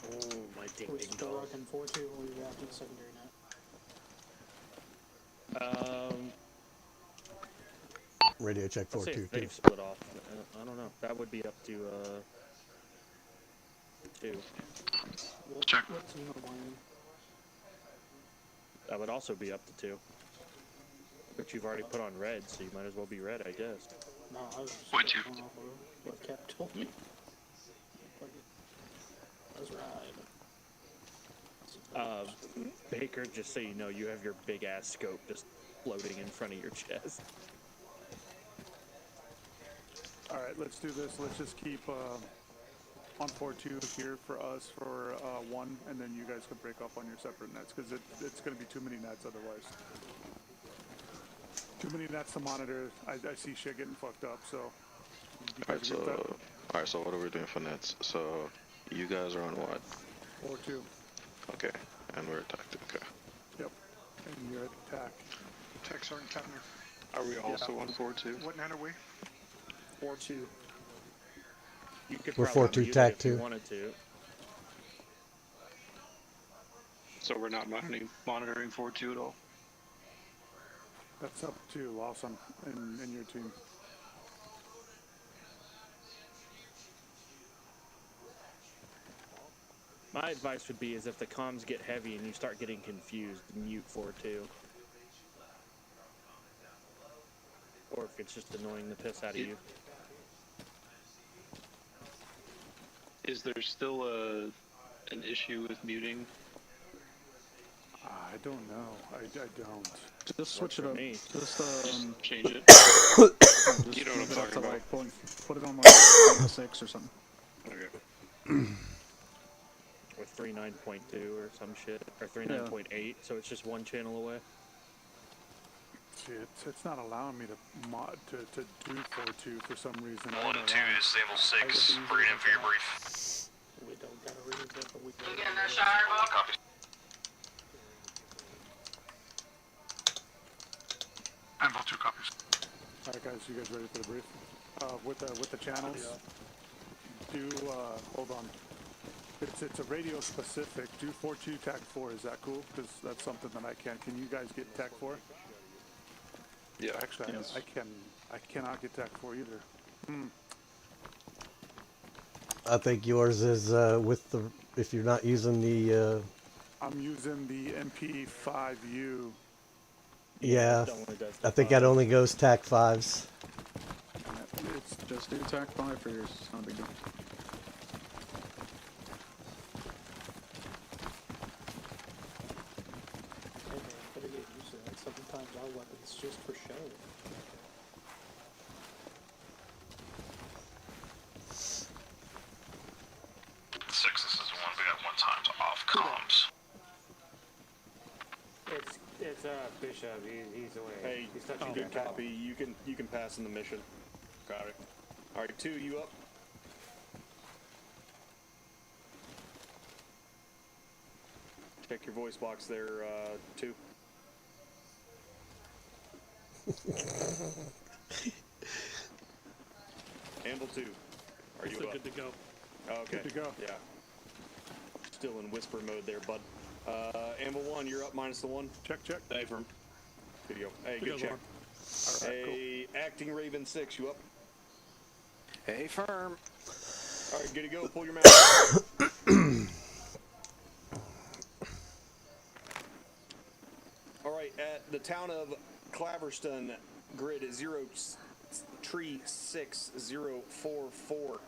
Oh, my ding We're ding still dong. rocking 4-2 when we wrapped in the secondary net. Radio check Let's see 4-2. if they've split off. I don't know. That would be up to 2. Check. What team am I in? That would also be up to 2. But you've already put on red, so you might as well be red, I guess. No, I was just Would you? going off of what Cap told me. Fuck it. Let's ride. Baker, just so you know, you have your big ass scope just floating in front of your chest. Alright, let's do this. Let's just keep on 4-2 here for us for 1, and then you guys can break off on your separate nets, because it's going to be too many nets otherwise. Too many nets to monitor. I see shit getting fucked up, so... Alright, so what are we doing for nets? So, you guys are on what? 4-2. Okay, and we're attacked, okay. Yep. And you're at attack. Tech Sergeant Kepner. Are we also on 4-2? What net are we? 4-2. You could We're probably 4-2 mute tac it if you 2. wanted to. So we're not monitoring 4-2 at all? That's up to Lawson and your team. My advice would be is if the comms get heavy and you start getting confused, mute 4-2. or if it's just annoying the piss out of you. Is there still an issue with muting? I don't know. I don't. Just switch it up. Just change it. Just You know what I'm move it up talking to about. like put it on like 6 or something. Okay. Or 39.2 or some shit, or 39.8, so it's just one channel away. See, it's not allowing me to mod to do 4.2 for some reason. 1-2, this is Amble 6. Bring it in for your brief. We don't got a reason, but we You getting there, Shire? Copy. Anvil 2 copies. All right, guys, you guys ready for the brief? With the channels, do hold on. It's a radio specific. Do 4.2 TAC 4. Is that cool? Because that's something that I can. Can you guys get TAC 4? Yeah. Actually, Yes. I cannot get TAC 4 either. I think yours is with the, if you're not using the. I'm using the MP5U. Yeah, I think that only goes TAC 5s. It's just do TAC 5 for yours. It's not a big deal. Hey man, better get used to that. Sometimes our weapons just for show. Six, this is one. We got 1 time to off comms. It's Bishop. He's away. Hey, he's touching good copy. You can pass in the mission. Got it. All right, 2, you up? Check your voice box there, 2. Amble 2, are you Still up? good to go. Oh, okay. Good to go. Yeah. Still in whisper mode there, bud. Amble 1, you're up minus the 1. Check. Hey, firm. Good to go. Hey, Good good check. All right, Hey, acting Raven 6, you up? Hey, firm. All right, good to go. Pull your mouth. All right, at the town of Claverston, grid 03644.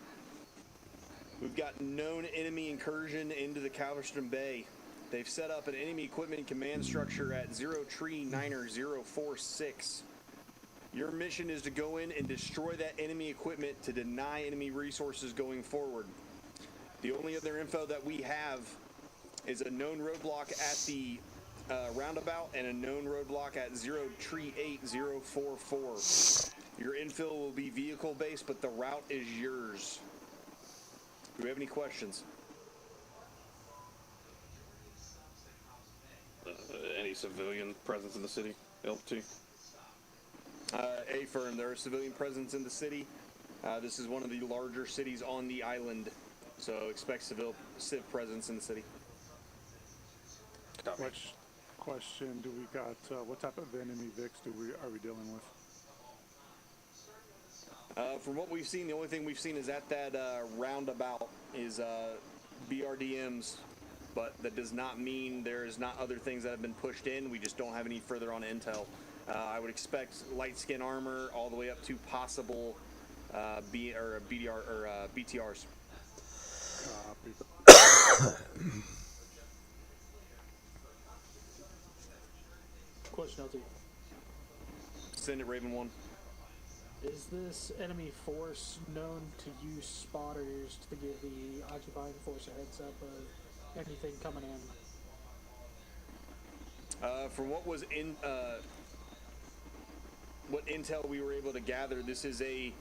We've got known enemy incursion into the Claverston Bay. They've set up an enemy equipment command structure at 0390046. Your mission is to go in and destroy that enemy equipment to deny enemy resources going forward. The only other info that we have is a known roadblock at the roundabout and a known roadblock at 0380044. Your infill will be vehicle based, but the route is yours. Do we have any questions? Any civilian presence in the city? LT? A firm, there are civilian presence in the city. This is one of the larger cities on the island, so expect civ presence in the city. Which question do we got? What type of enemy VIX are we dealing with? From what we've seen, the only thing we've seen is at that roundabout is BRDMs, but that does not mean there's not other things that have been pushed in. We just don't have any further on intel. I would expect light skin armor all the way up to possible BTRs. Question LT. Send it, Raven 1. Is this enemy force known to use spotters to give the occupying force a heads up of anything coming in? From what was in what intel we were able to gather, this is a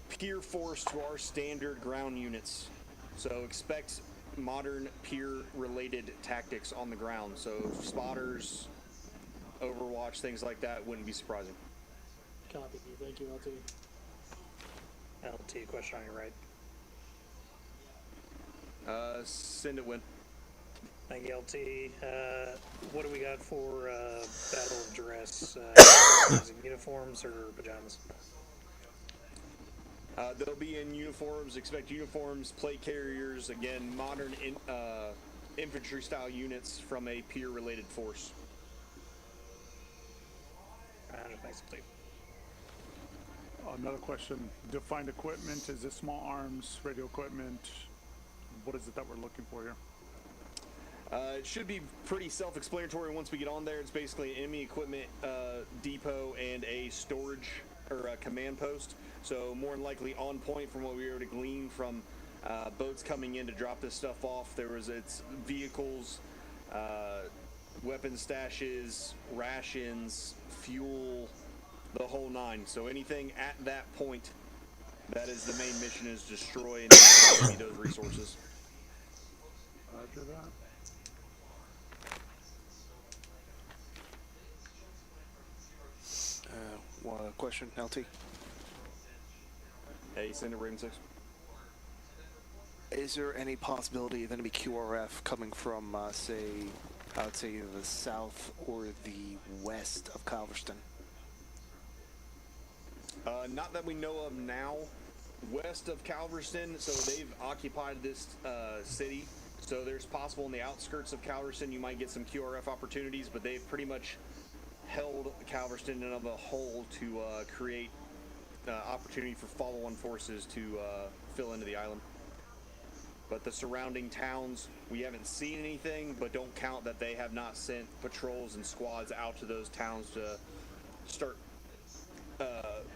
peer force to our standard ground units. So expect modern peer related tactics on the ground. So spotters, Overwatch, things like that wouldn't be surprising. Copy. Thank you, LT. LT, question on your right. Send it, Win. Thank you, LT. What do we got for Battle of Duress? Using uniforms or pajamas? They'll be in uniforms. Expect uniforms, plate carriers, again, modern infantry style units from a peer related force. Just makes it Another question, defined equipment, is this small arms, radio equipment? What is it that we're looking for here? It should be pretty self-explanatory once we get on there. It's basically an enemy equipment depot and a storage or a command post. So more than likely on point from what we were able to glean from boats coming in to drop this stuff off. There was its vehicles, weapon stashes, rations, fuel, the whole nine. So anything at that point, that is the main mission, is destroy and enemy those resources. Roger that. One question, LT. Hey, send it Raven 6. Is there any possibility of enemy QRF coming from, say, I would say the south or the west of Calverston? Not that we know of now. West of Calverston, so they've occupied this city. So there's possible in the outskirts of Calverston you might get some QRF opportunities, but they've pretty much held Calverston in of a whole to create opportunity for follow-on forces to fill into the island. But the surrounding towns, we haven't seen anything, but don't count that they have not sent patrols and squads out to those towns to start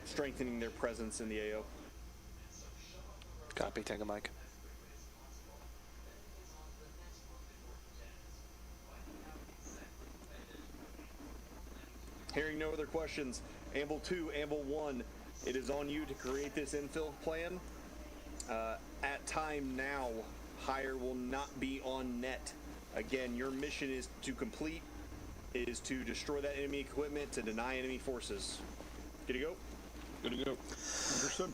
strengthening their presence in the AO. Copy, Tango Mike. Hearing no other questions, Amble 2, Amble 1, it is on you to create this infill plan. At time now, hire will not be on net. Again, your mission is to complete, is to destroy that enemy equipment, to deny enemy forces. Good to go? Good to go. Understood.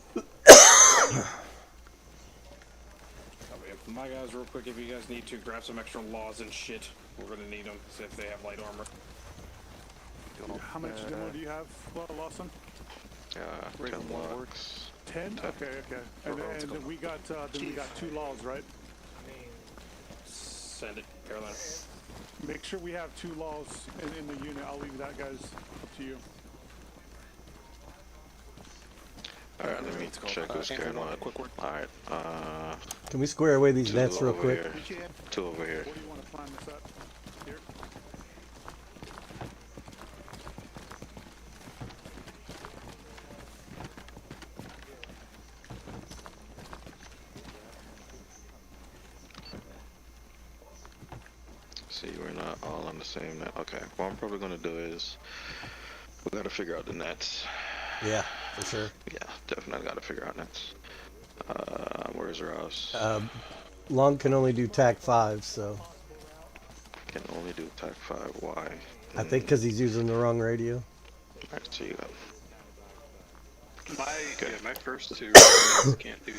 My guys, real quick, if you guys need to, grab some extra laws and shit. We're gonna need them, if they have light armor. How much demo do you have, Lawson? 10 works. 10? Okay, okay. And then we got 2 laws, right? Send it, Carolina. Make sure we have 2 laws in the unit. I'll leave that, guys, up to you. Alright, let me check who's carrying what. Alright, Can we square away these 2 nets real over quick? here. 2 over here. Where do you want to plan this at? Here? See, we're not all on the same net. Okay, what I'm probably gonna do is we gotta figure out the nets. Yeah, for sure. Yeah, definitely gotta figure out nets. Where's Rouse? Long can only do TAC 5, so. Can only do TAC 5. Why? I think because he's using the wrong radio. Alright, so you go. My first 2 can't do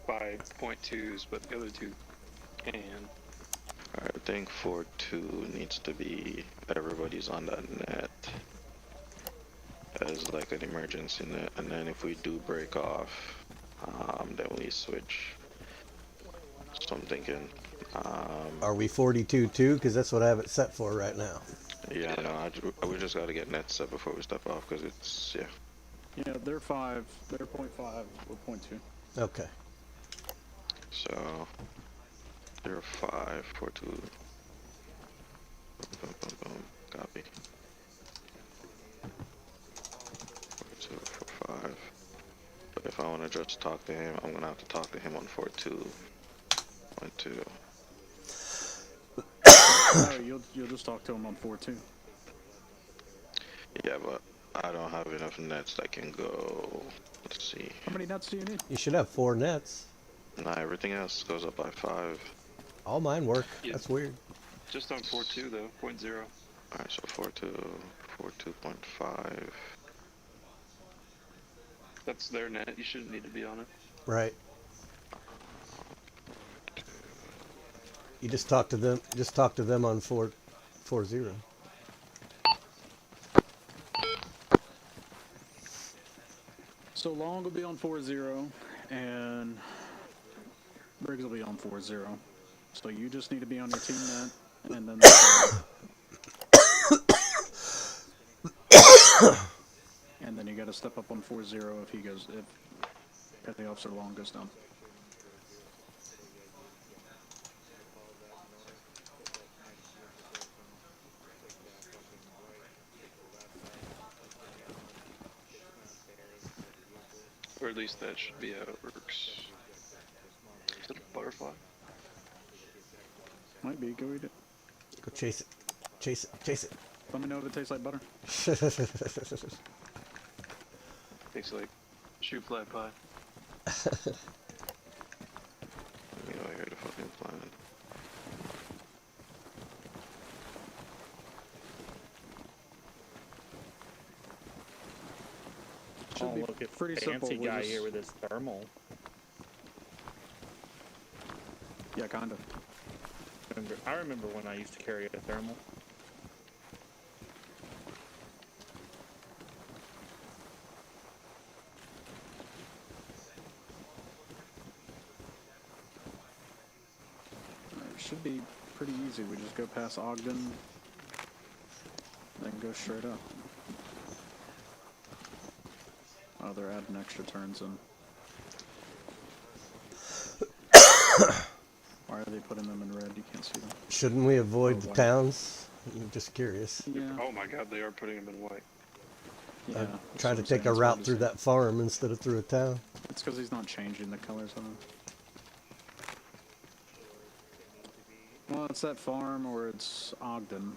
5.2s, but the other 2 can. Alright, I think 4.2 needs to be everybody's on that net as like an emergency net, and then if we do break off, then we switch. So I'm thinking. Are we 42 too? Because that's what I have it set for right now. Yeah, no, we just gotta get net set before we step off, because it's, yeah. Yeah, they're 5, they're 0.5, we're 0.2. Okay. So, 0.5, 4.2. Boom, boom, boom, copy. 4.2, 4.5. But if I want to just talk to him, I'm gonna have to talk to him on 4.2. 1.2. No, you'll just talk to him on 4.2. Yeah, but I don't have enough nets that can go. Let's see. How many nets do you need? You should have 4 nets. Nah, everything else goes up by 5. All mine work. Yeah. That's weird. Just on 4.2 though, 0.0. Alright, so 4.2, 4.2.5. That's their net, you shouldn't need to be on it. Right. You just talk to them. Just talk to them on 4.0. So Long will be on 4.0, and Briggs will be on 4.0. So you just need to be on your team net, and then got to step up on 4-0 if Petty Officer Long goes down. Or at least that should be how it works. Is it a butterfly? Might be. Go eat it. Go chase it. Chase it. Chase it. Let me know if it tastes like butter. Tastes like shoe fly pie. You know, I heard the fucking planet. Oh, look at pretty simple. fancy guy here with his thermal. Yeah, kinda. I remember when I used to carry a thermal. It should be pretty easy. We just go past Ogden, then go straight up. Oh, they're adding extra turns in. Why are they putting them in red? You can't see them. Shouldn't we avoid the towns? I'm just curious. Yeah. Oh my god, they are putting them in white. Yeah. Try to take a route through that farm instead of through a town. It's because he's not changing the colors on them. Well, it's that farm or it's Ogden.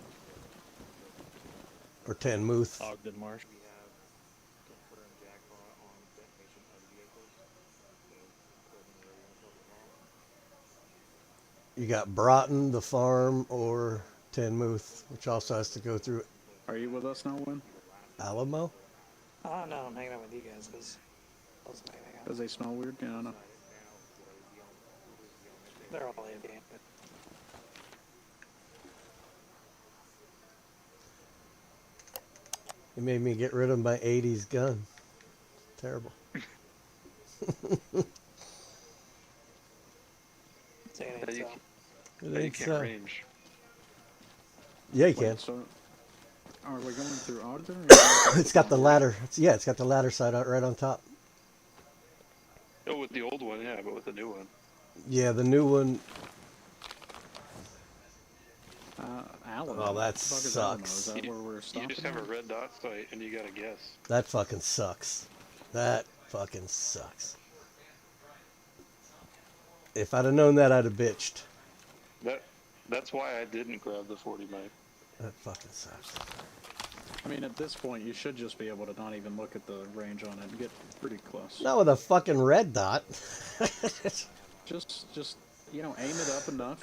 Or Tanmuth. Ogden Marsh. You got Broughton, the farm, or Tanmuth, which also has to go through Are you with us now, Win? Alamo? Oh, no, I'm hanging out with you guys because I wasn't hanging out. Does they smell weird? Yeah, I know. They're all in game, but It made me get rid of my 80s gun. Terrible. You It can't range. Yeah, you Wait, can. So, are we going through Ogden? Or It's got the ladder. It's got the ladder side out right on top. Oh, with the old one, yeah, but with the new one. Yeah, the new one. Alamo. Oh, that What the fuck is Alamo? sucks. Is that where we're You stopping? just have a red dot sight and you gotta guess. That fucking sucks. That fucking sucks. If I'd have known that, I'd have bitched. That's why I didn't grab the 40 mag. That fucking sucks. I mean, at this point, you should just be able to not even look at the range on it and get pretty close. Not with a fucking red dot. Just you know, aim it up enough.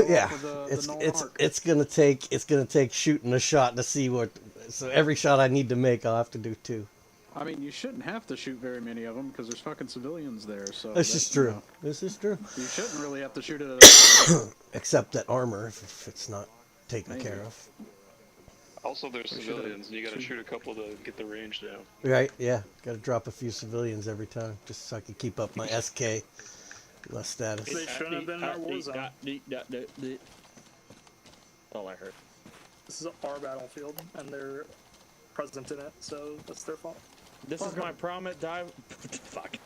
Yeah, the it's gonna take shooting a shot to see what. So every shot I need to make, I'll have to do two. I mean, you shouldn't have to shoot very many of them because there's fucking civilians there. So This is true. You know, This is true. you shouldn't really have to shoot it at Except that armor, if it's not taken care of. Also, there's civilians, and you gotta shoot a couple to get the range down. Right? Yeah. Got to drop a few civilians every time, just so I can keep up my SK, my status. They shouldn't have been in our war zone. That's all I heard. This is our battlefield, and they're present in it, so that's their fault. This is my prominent dive. Fuck.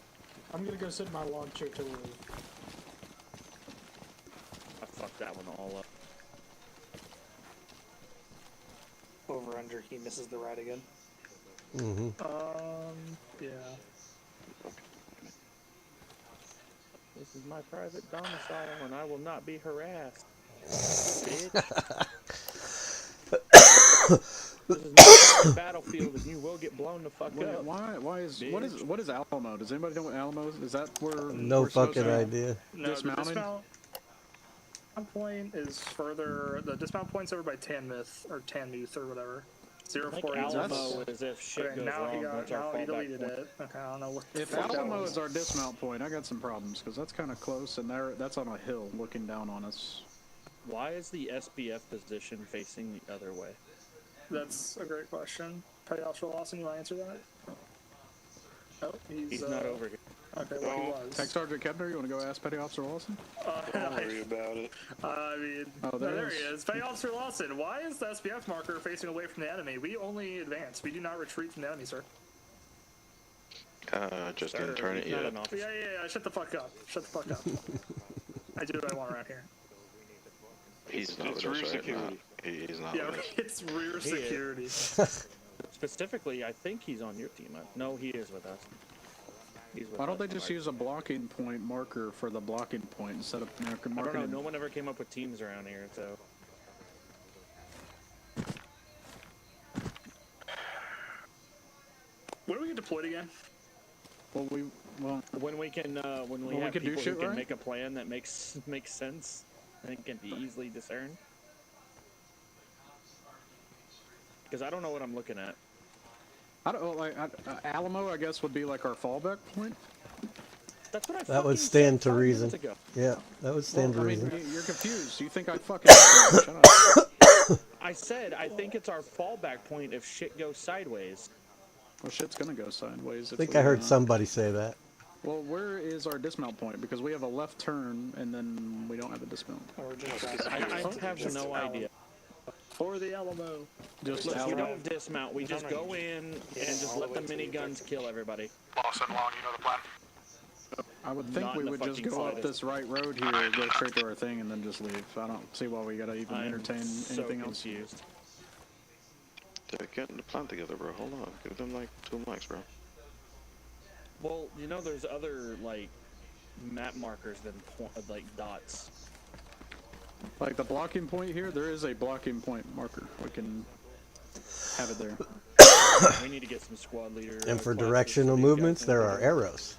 I'm gonna go sit in my lawn chair till we leave. I fucked that one all up. over under, he misses the right again. Mm-hmm. Yeah. This is my private domicile, and I will not be harassed. Bitch. This is my battlefield, and you will get blown the fuck up. Why is bitch. what is Alamo? Does anybody know what Alamo is? Is that where? No we're supposed fucking to idea. No, dismounting? the dismount point is further. The dismount point's over by Tanmuth or Tanmuth or whatever. I think Alamo is if shit goes now wrong. he That's our now he fallback deleted point. it. Okay, I don't know what. If Alamo is our dismount point, I got some problems because that's kind of close, and that's on a hill looking down on us. Why is the SBF position facing the other way? That's a great question. Petty Officer Lawson, you want to answer that? Oh, He's not over here. Okay, well, he was. Tech Sergeant Kepner, you want to go ask Petty Officer Lawson? Don't worry about it. I mean, oh, there he is. Petty Officer Lawson, why is the SBF marker facing away from the enemy? We only advance. We do not retreat from the enemy, sir. Just didn't turn it he's not yet. an officer. Yeah, shut the fuck up. Shut the fuck up. I do what I want around here. He's not It's with rear us right now. security. He's not Yeah, with us. it's rear He is. security. Specifically, I think he's on your team. No, he is with us. He's with Why don't us. they just use a blocking point marker for the blocking point instead of marking? I don't know. No one ever came up with teams around here, so. Where do we get deployed again? Well, when we can have can do people who shit can right? make a plan that makes sense and can be easily discerned. Because I don't know what I'm looking at. I don't like Alamo. I guess would be like our fallback point. That's what I That would fucking stand said to 5 reason. minutes ago. Yeah, that would stand to I mean, reason. you're confused. You think I fucking shut up. I said I think it's our fallback point if shit goes sideways. Well, shit's gonna go sideways. I think I heard somebody say that. Well, where is our dismount point? Because we have a left turn and then we don't have a dismount. I have no idea. For the Alamo. Just We don't dismount. We just go in and just let the miniguns kill everybody. Boss and Long, you know the plan? I would think Not we in the would just fucking go up slightest. this right road here, go straight to our thing, and then just leave. I don't see why we gotta even entertain so anything else. confused. They're getting the plan together, bro. Hold on. Give them like 2 mics, bro. Well, you know, there's other like map markers than like dots. Like the blocking point here, there is a blocking point marker. We can have it there. We need to get some squad leader. And for classes directional so these guys movements, can there go. are arrows.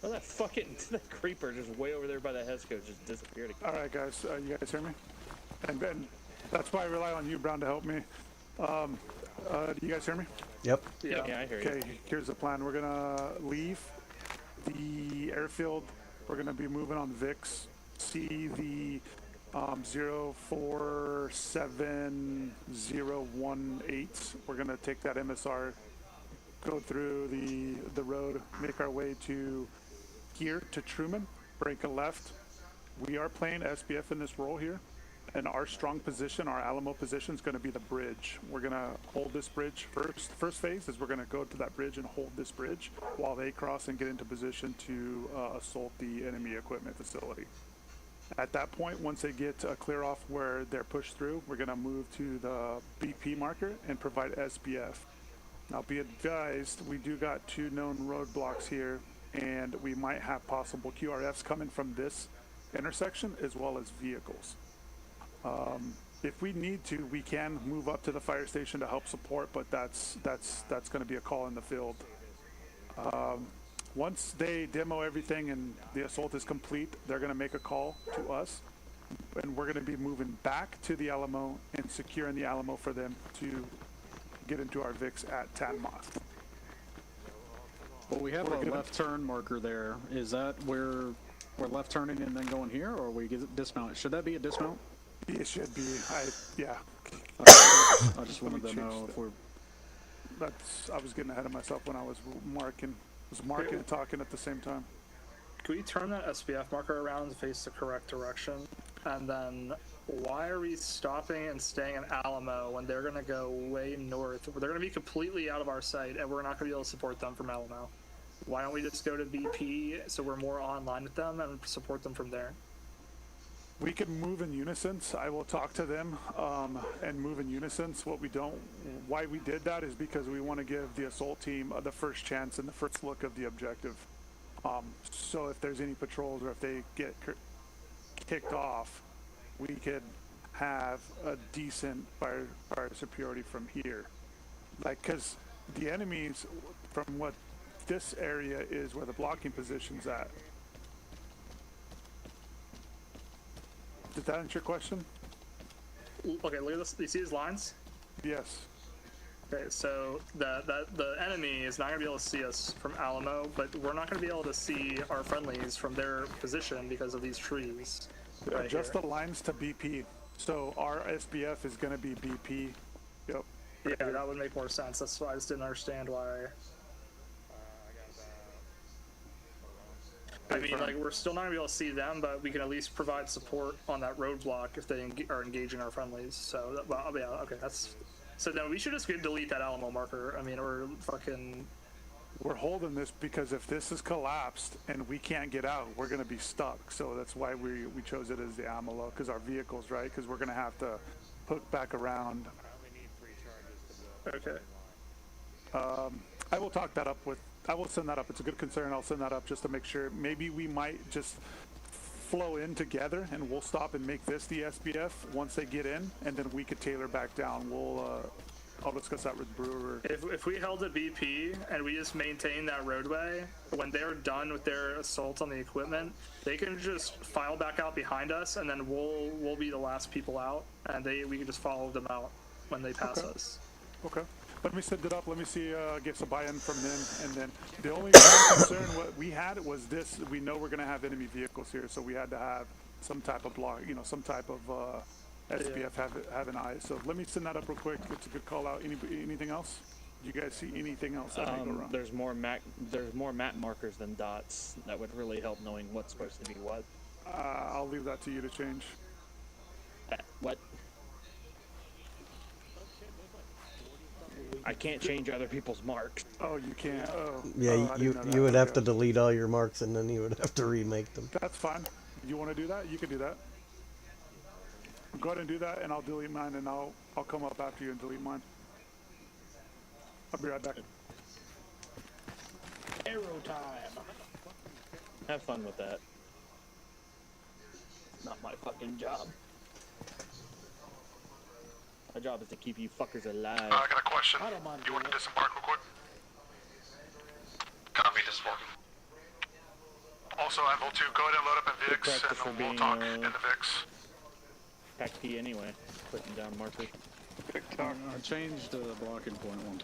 Oh, that fucking that creeper just way over there by the Hesco just disappeared again. All right, guys, you guys hear me? And Ben, that's why I rely on you, Brown, to help me. Do you guys hear me? Yep. Yeah, I hear you. Okay, here's the plan. We're gonna leave the airfield. We're gonna be moving on VIX. See the 047018. We're gonna take that MSR, go through the road, make our way to here to Truman, break a left. We are playing SBF in this role here, and our strong position, our Alamo position, is going to be the bridge. We're going to hold this bridge first. First phase is we're going to go to that bridge and hold this bridge while they cross and get into position to assault the enemy equipment facility. At that point, once they get clear off where they're pushed through, we're going to move to the BP marker and provide SBF. Now, be advised, we do got 2 known roadblocks here, and we might have possible QRFs coming from this intersection as well as vehicles. If we need to, we can move up to the fire station to help support, but that's going to be a call in the field. Once they demo everything and the assault is complete, they're going to make a call to us, and we're going to be moving back to the Alamo and securing the Alamo for them to get into our VIX at Tanmoth. Well, we have a left turn marker there. Is that where we're left turning and then going here, or we get dismount? Should that be a dismount? It should be. Yeah. I just wanted to know if we're. I was getting ahead of myself when I was marking. And talking at the same time. Can we turn that SBF marker around to face the correct direction? And then, why are we stopping and staying in Alamo when they're going to go way north? They're going to be completely out of our sight, and we're not going to be able to support them from Alamo. Why don't we just go to BP so we're more online with them and support them from there? We can move in unison. I will talk to them and move in unison. Why we did that is because we want to give the assault team the first chance and the first look of the objective. So if there's any patrols or if they get kicked off, we could have a decent fire superiority from here. Like, because the enemies from what this area is where the blocking position's at. Did that answer your question? Okay, look at this. You see these lines? Yes. Okay, so the enemy is not going to be able to see us from Alamo, but we're not going to be able to see our friendlies from their position because of these trees. Right Just here. the lines to BP. So our SBF is going to be BP. Yep. Yeah, that would make more sense. That's why I just didn't understand why. I mean, like, we're still not going to be able to see them, but we can at least provide support on that roadblock if they are engaging our friendlies. So, well, yeah, okay, that's So then we should just delete that Alamo marker. I mean, or fucking. We're holding this because if this is collapsed and we can't get out, we're going to be stuck. So that's why we chose it as the Amalo, because our vehicles, right? Because we're going to have to hook back around. Okay. I will talk that up with. I will send that up. It's a good concern. I'll send that up just to make sure. Maybe we might just flow in together, and we'll stop and make this the SBF once they get in, and then we could tailor back down. I'll discuss that with Brewer. If we held a BP and we just maintain that roadway, when they're done with their assault on the equipment, they can just file back out behind us, and then we'll be the last people out, and we can just follow them out when they pass us. Okay. Let me set it up. Let me see, get some buy-in from them, and then the only concern what we had was this: we know we're going to have enemy vehicles here, so we had to have some type of block, some type of SPF have an eye. So let me send that up real quick. It's a good call out. Anything else? Do you guys see anything else that may go wrong? There's more map markers than dots. That would really help knowing what's supposed to be what. I'll leave that to you to change. What? I can't change other people's marks. Oh, you can't. Oh. Yeah, you would have to delete all your marks, and then you would have to remake them. That's fine. You want to do that? You can do that. Go ahead and do that, and I'll delete mine, and I'll come up after you and delete mine. I'll be right back. Arrow time. Have fun with that. Not my fucking job. My job is to keep you fuckers alive. I got a question. I don't mind. You want to disembark real quick? Copy, disembarking. Also, Anvil 2, go ahead and load up in VIX, and then we'll talk in the VIX. Pack P anyway. Putting down markers. I changed the blocking point one.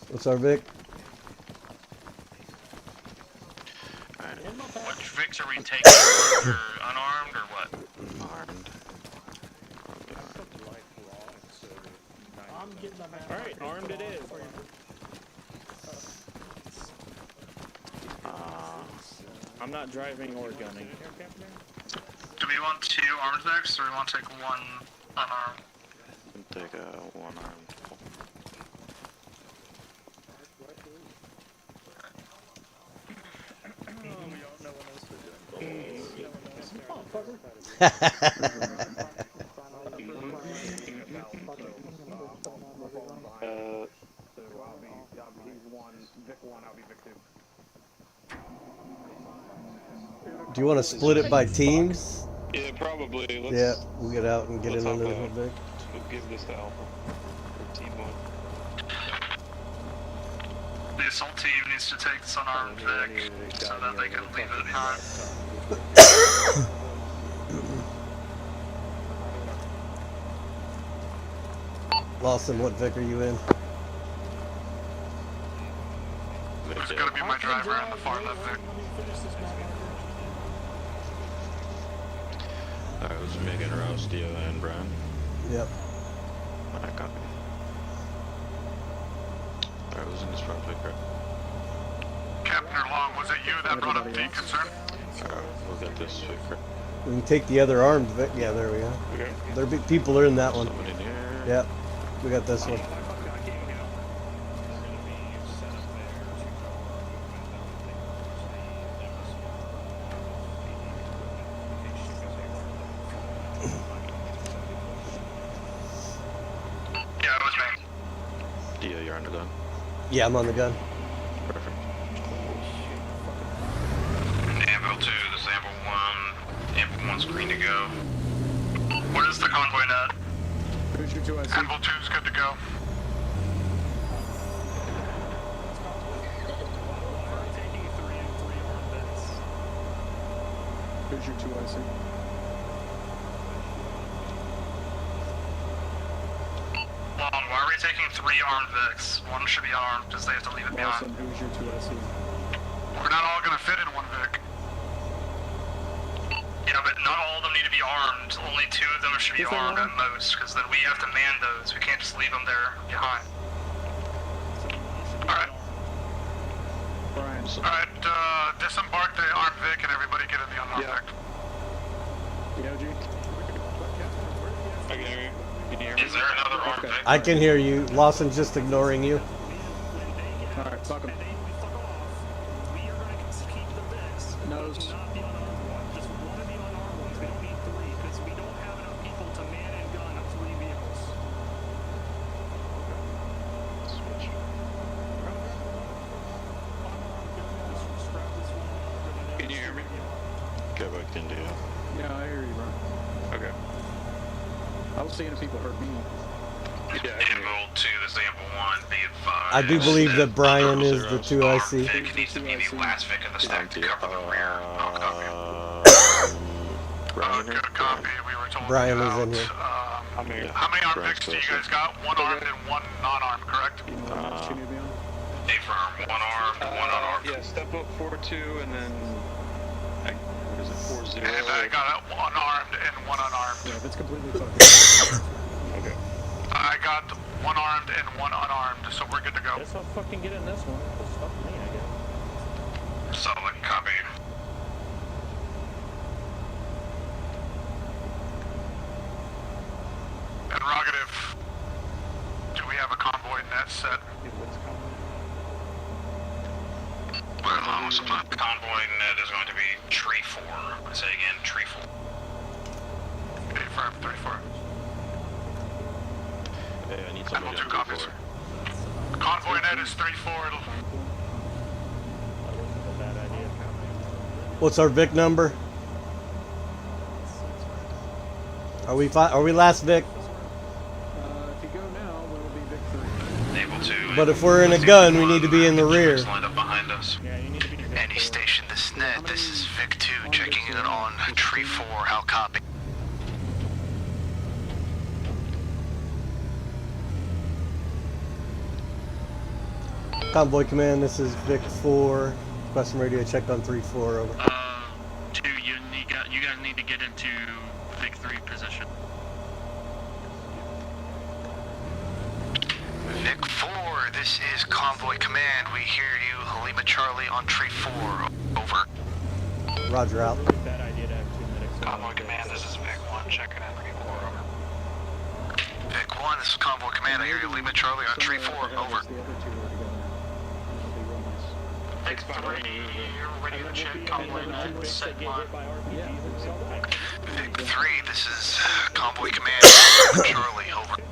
What's our Vic? Which Vicks are we taking? Armed or unarmed or what? Armed. I'm getting them out. Alright, armed it is. I'm not driving or gunning. Do we want 2 armed VIX, or do we want to take 1 unarmed? Take one armed. Do you want to split it by teams? Yeah, probably. Yeah, we'll get out and get in under the hook Vic. We'll give this to Alpha. Or Team 1. The assault team needs to take this unarmed VIC so that they can leave it behind. Lawson, what Vic are you in? Who's gonna be my driver in the far left VIC? Alright, it was Megan, Rouse, Dio, and Brian. Yep. Alright, copy. Alright, who's in this front Vic? Captain Long, was it you that brought up the concern? Alright, we'll get this Vic. We can take the other armed Vic. Yeah, there we go. Okay. There be people are in that one. Someone in here. Yep. We got this one. Yeah, it was me. Dio, you're on the gun. Yeah, I'm on the gun. Perfect. Anvil 2, this is Anvil 1. Anvil 1's green to go. What is the convoy net? Who's your 2IC? Anvil 2's good to go. Who's your 2IC? Long, why are we taking 3 armed VICs? One should be unarmed because they have to leave it Lawson, behind. who's your 2IC? We're not all gonna fit in one VIC. Yeah, but not all of them need to be armed. Only 2 of them should be armed at most, because then we have to man those. We can't just leave them there behind. Alright. Brian. Alright, disembark the armed Vic and everybody get the unarmed vect. I can hear you. Can you hear me? Is there another armed vect? I can hear you. Lawson's just ignoring you. Alright, fuck him. Nose. Can you hear me? Get back into you. Yeah, I hear you, bro. Okay. I was seeing if people heard me. Amble 2, this is Amble 1, be advised. I do believe that Brian is the 2 I see. Vic needs to be the last Vic of the stack to cover the rear. Good copy. We were told Brian is in here. how many armed Vics do you guys got? One armed and one non-armed, correct? Affirm, one armed, one unarmed. Yeah, step up 4-2 and then, what is it, 4-0? And I got one armed and one unarmed. Yeah, that's completely fucking. Okay. I got one armed and one unarmed, so we're good to go. Guess I'll fucking get in this one. Just fuck me, I guess. Solid copy. Interrogative. Do we have a convoy net set? Convoy net is going to be tree 4. I say again, tree 4. Affirm, 3-4. Hey, I need Amble somebody 2 on copies. 3-4. Convoy net is 3-4. What's our Vic number? Are we last Vic? If you go now, we'll be Vic 3. Able to. But if we're in a gun, we need to be in the rear. Lined up behind us. Any station, this net. This is Vic 2 checking in on tree 4. How copy? Convoy command, this is Vic 4. Question radio checked on 3-4, over. 2, you guys need to get into Vic 3 position. Vic 4, this is Convoy Command. We hear you, Lima Charlie on tree 4. Over. Roger out. Bad idea to have 2 medics. Convoy command, this is Vic 1, checking in, report over. Vic 1, this is Convoy Command. I hear you, Lima Charlie on tree 4. Over. Vic 3, ready to check convoy net, set line. Vic 3, this is Convoy Command. Charlie, over.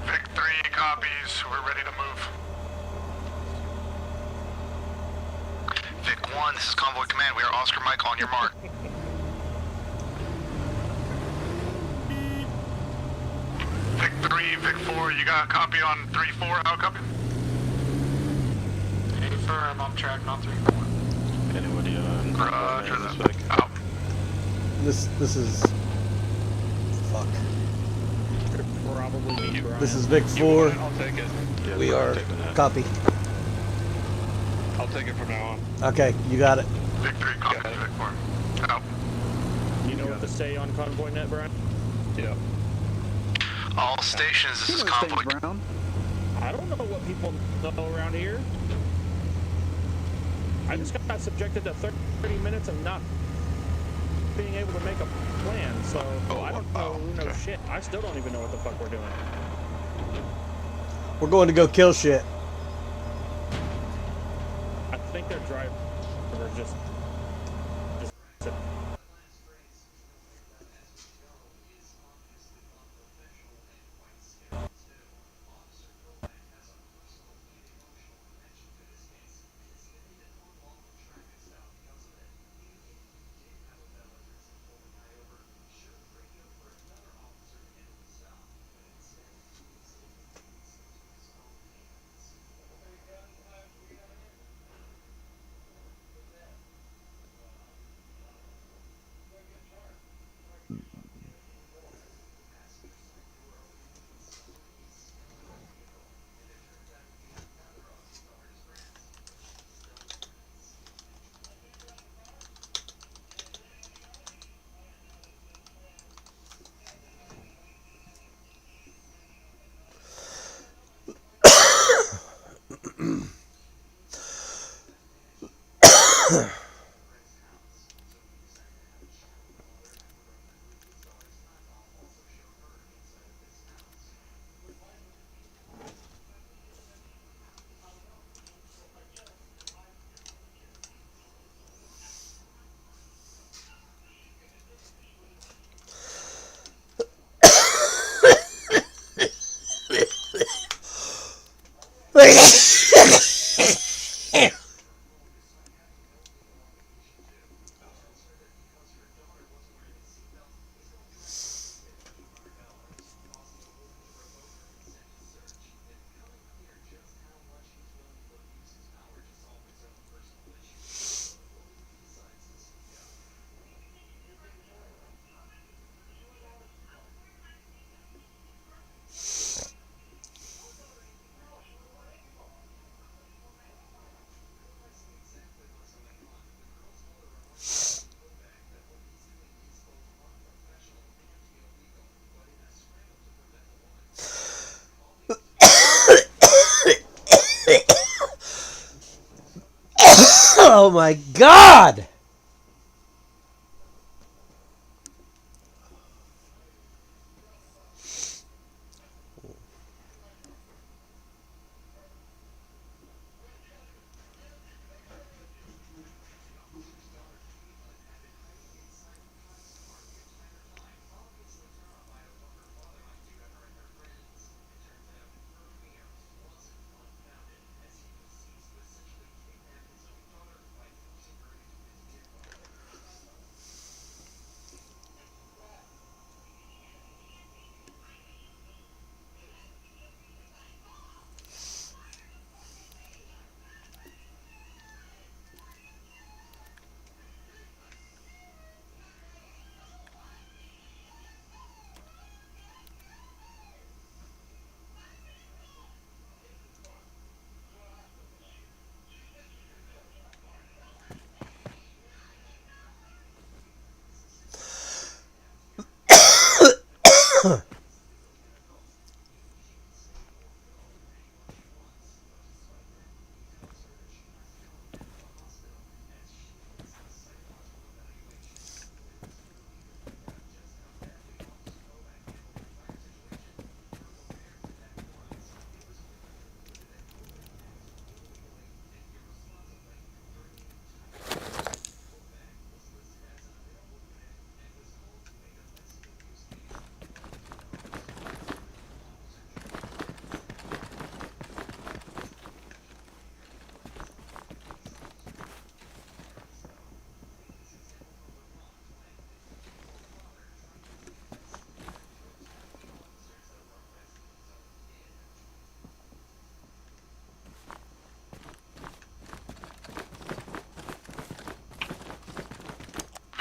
Vic 3 copies. We're ready to move. Vic 1, this is Convoy Command. We are Oscar Mike on your mark. Vic 3, Vic 4, you got a copy on 3-4? How copy? Affirm, I'm tracking on 3-4. Anybody on Roger this that. Vic? Out. This is... Fuck. Probably me, Brian. This is Vic 4. I'll take it. Yeah, We are... taking that. Copy. I'll take it from now on. Okay, you got it. Vic 3 copies, Vic 4. Out. You know what to say on Convoy Net, Brian? Yeah. All stations, this is Convoy. Brown. I don't know what people know around here. I just got subjected to 30 minutes of not being able to make a plan, so I don't know who knows shit. I still don't even know what the fuck we're doing. We're going to go kill shit. I think their driver just Oh my god!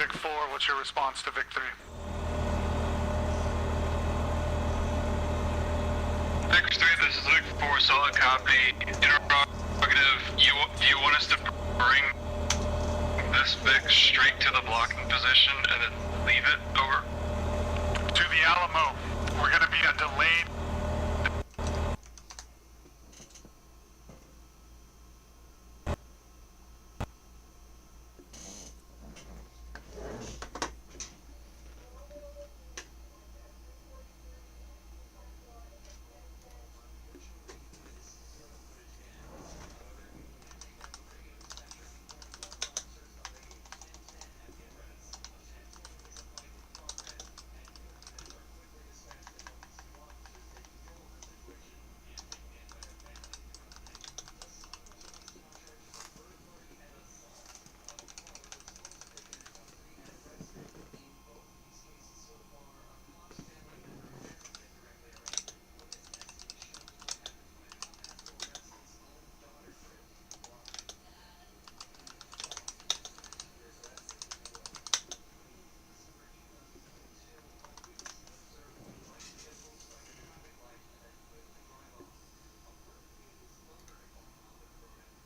Vic 4, what's your response to Vic 3? Vic 3, this is Vic 4, solid copy. Interrogative, you want us to bring this Vic straight to the blocking position and then leave it? Over. To the Alamo. We're going to be a delayed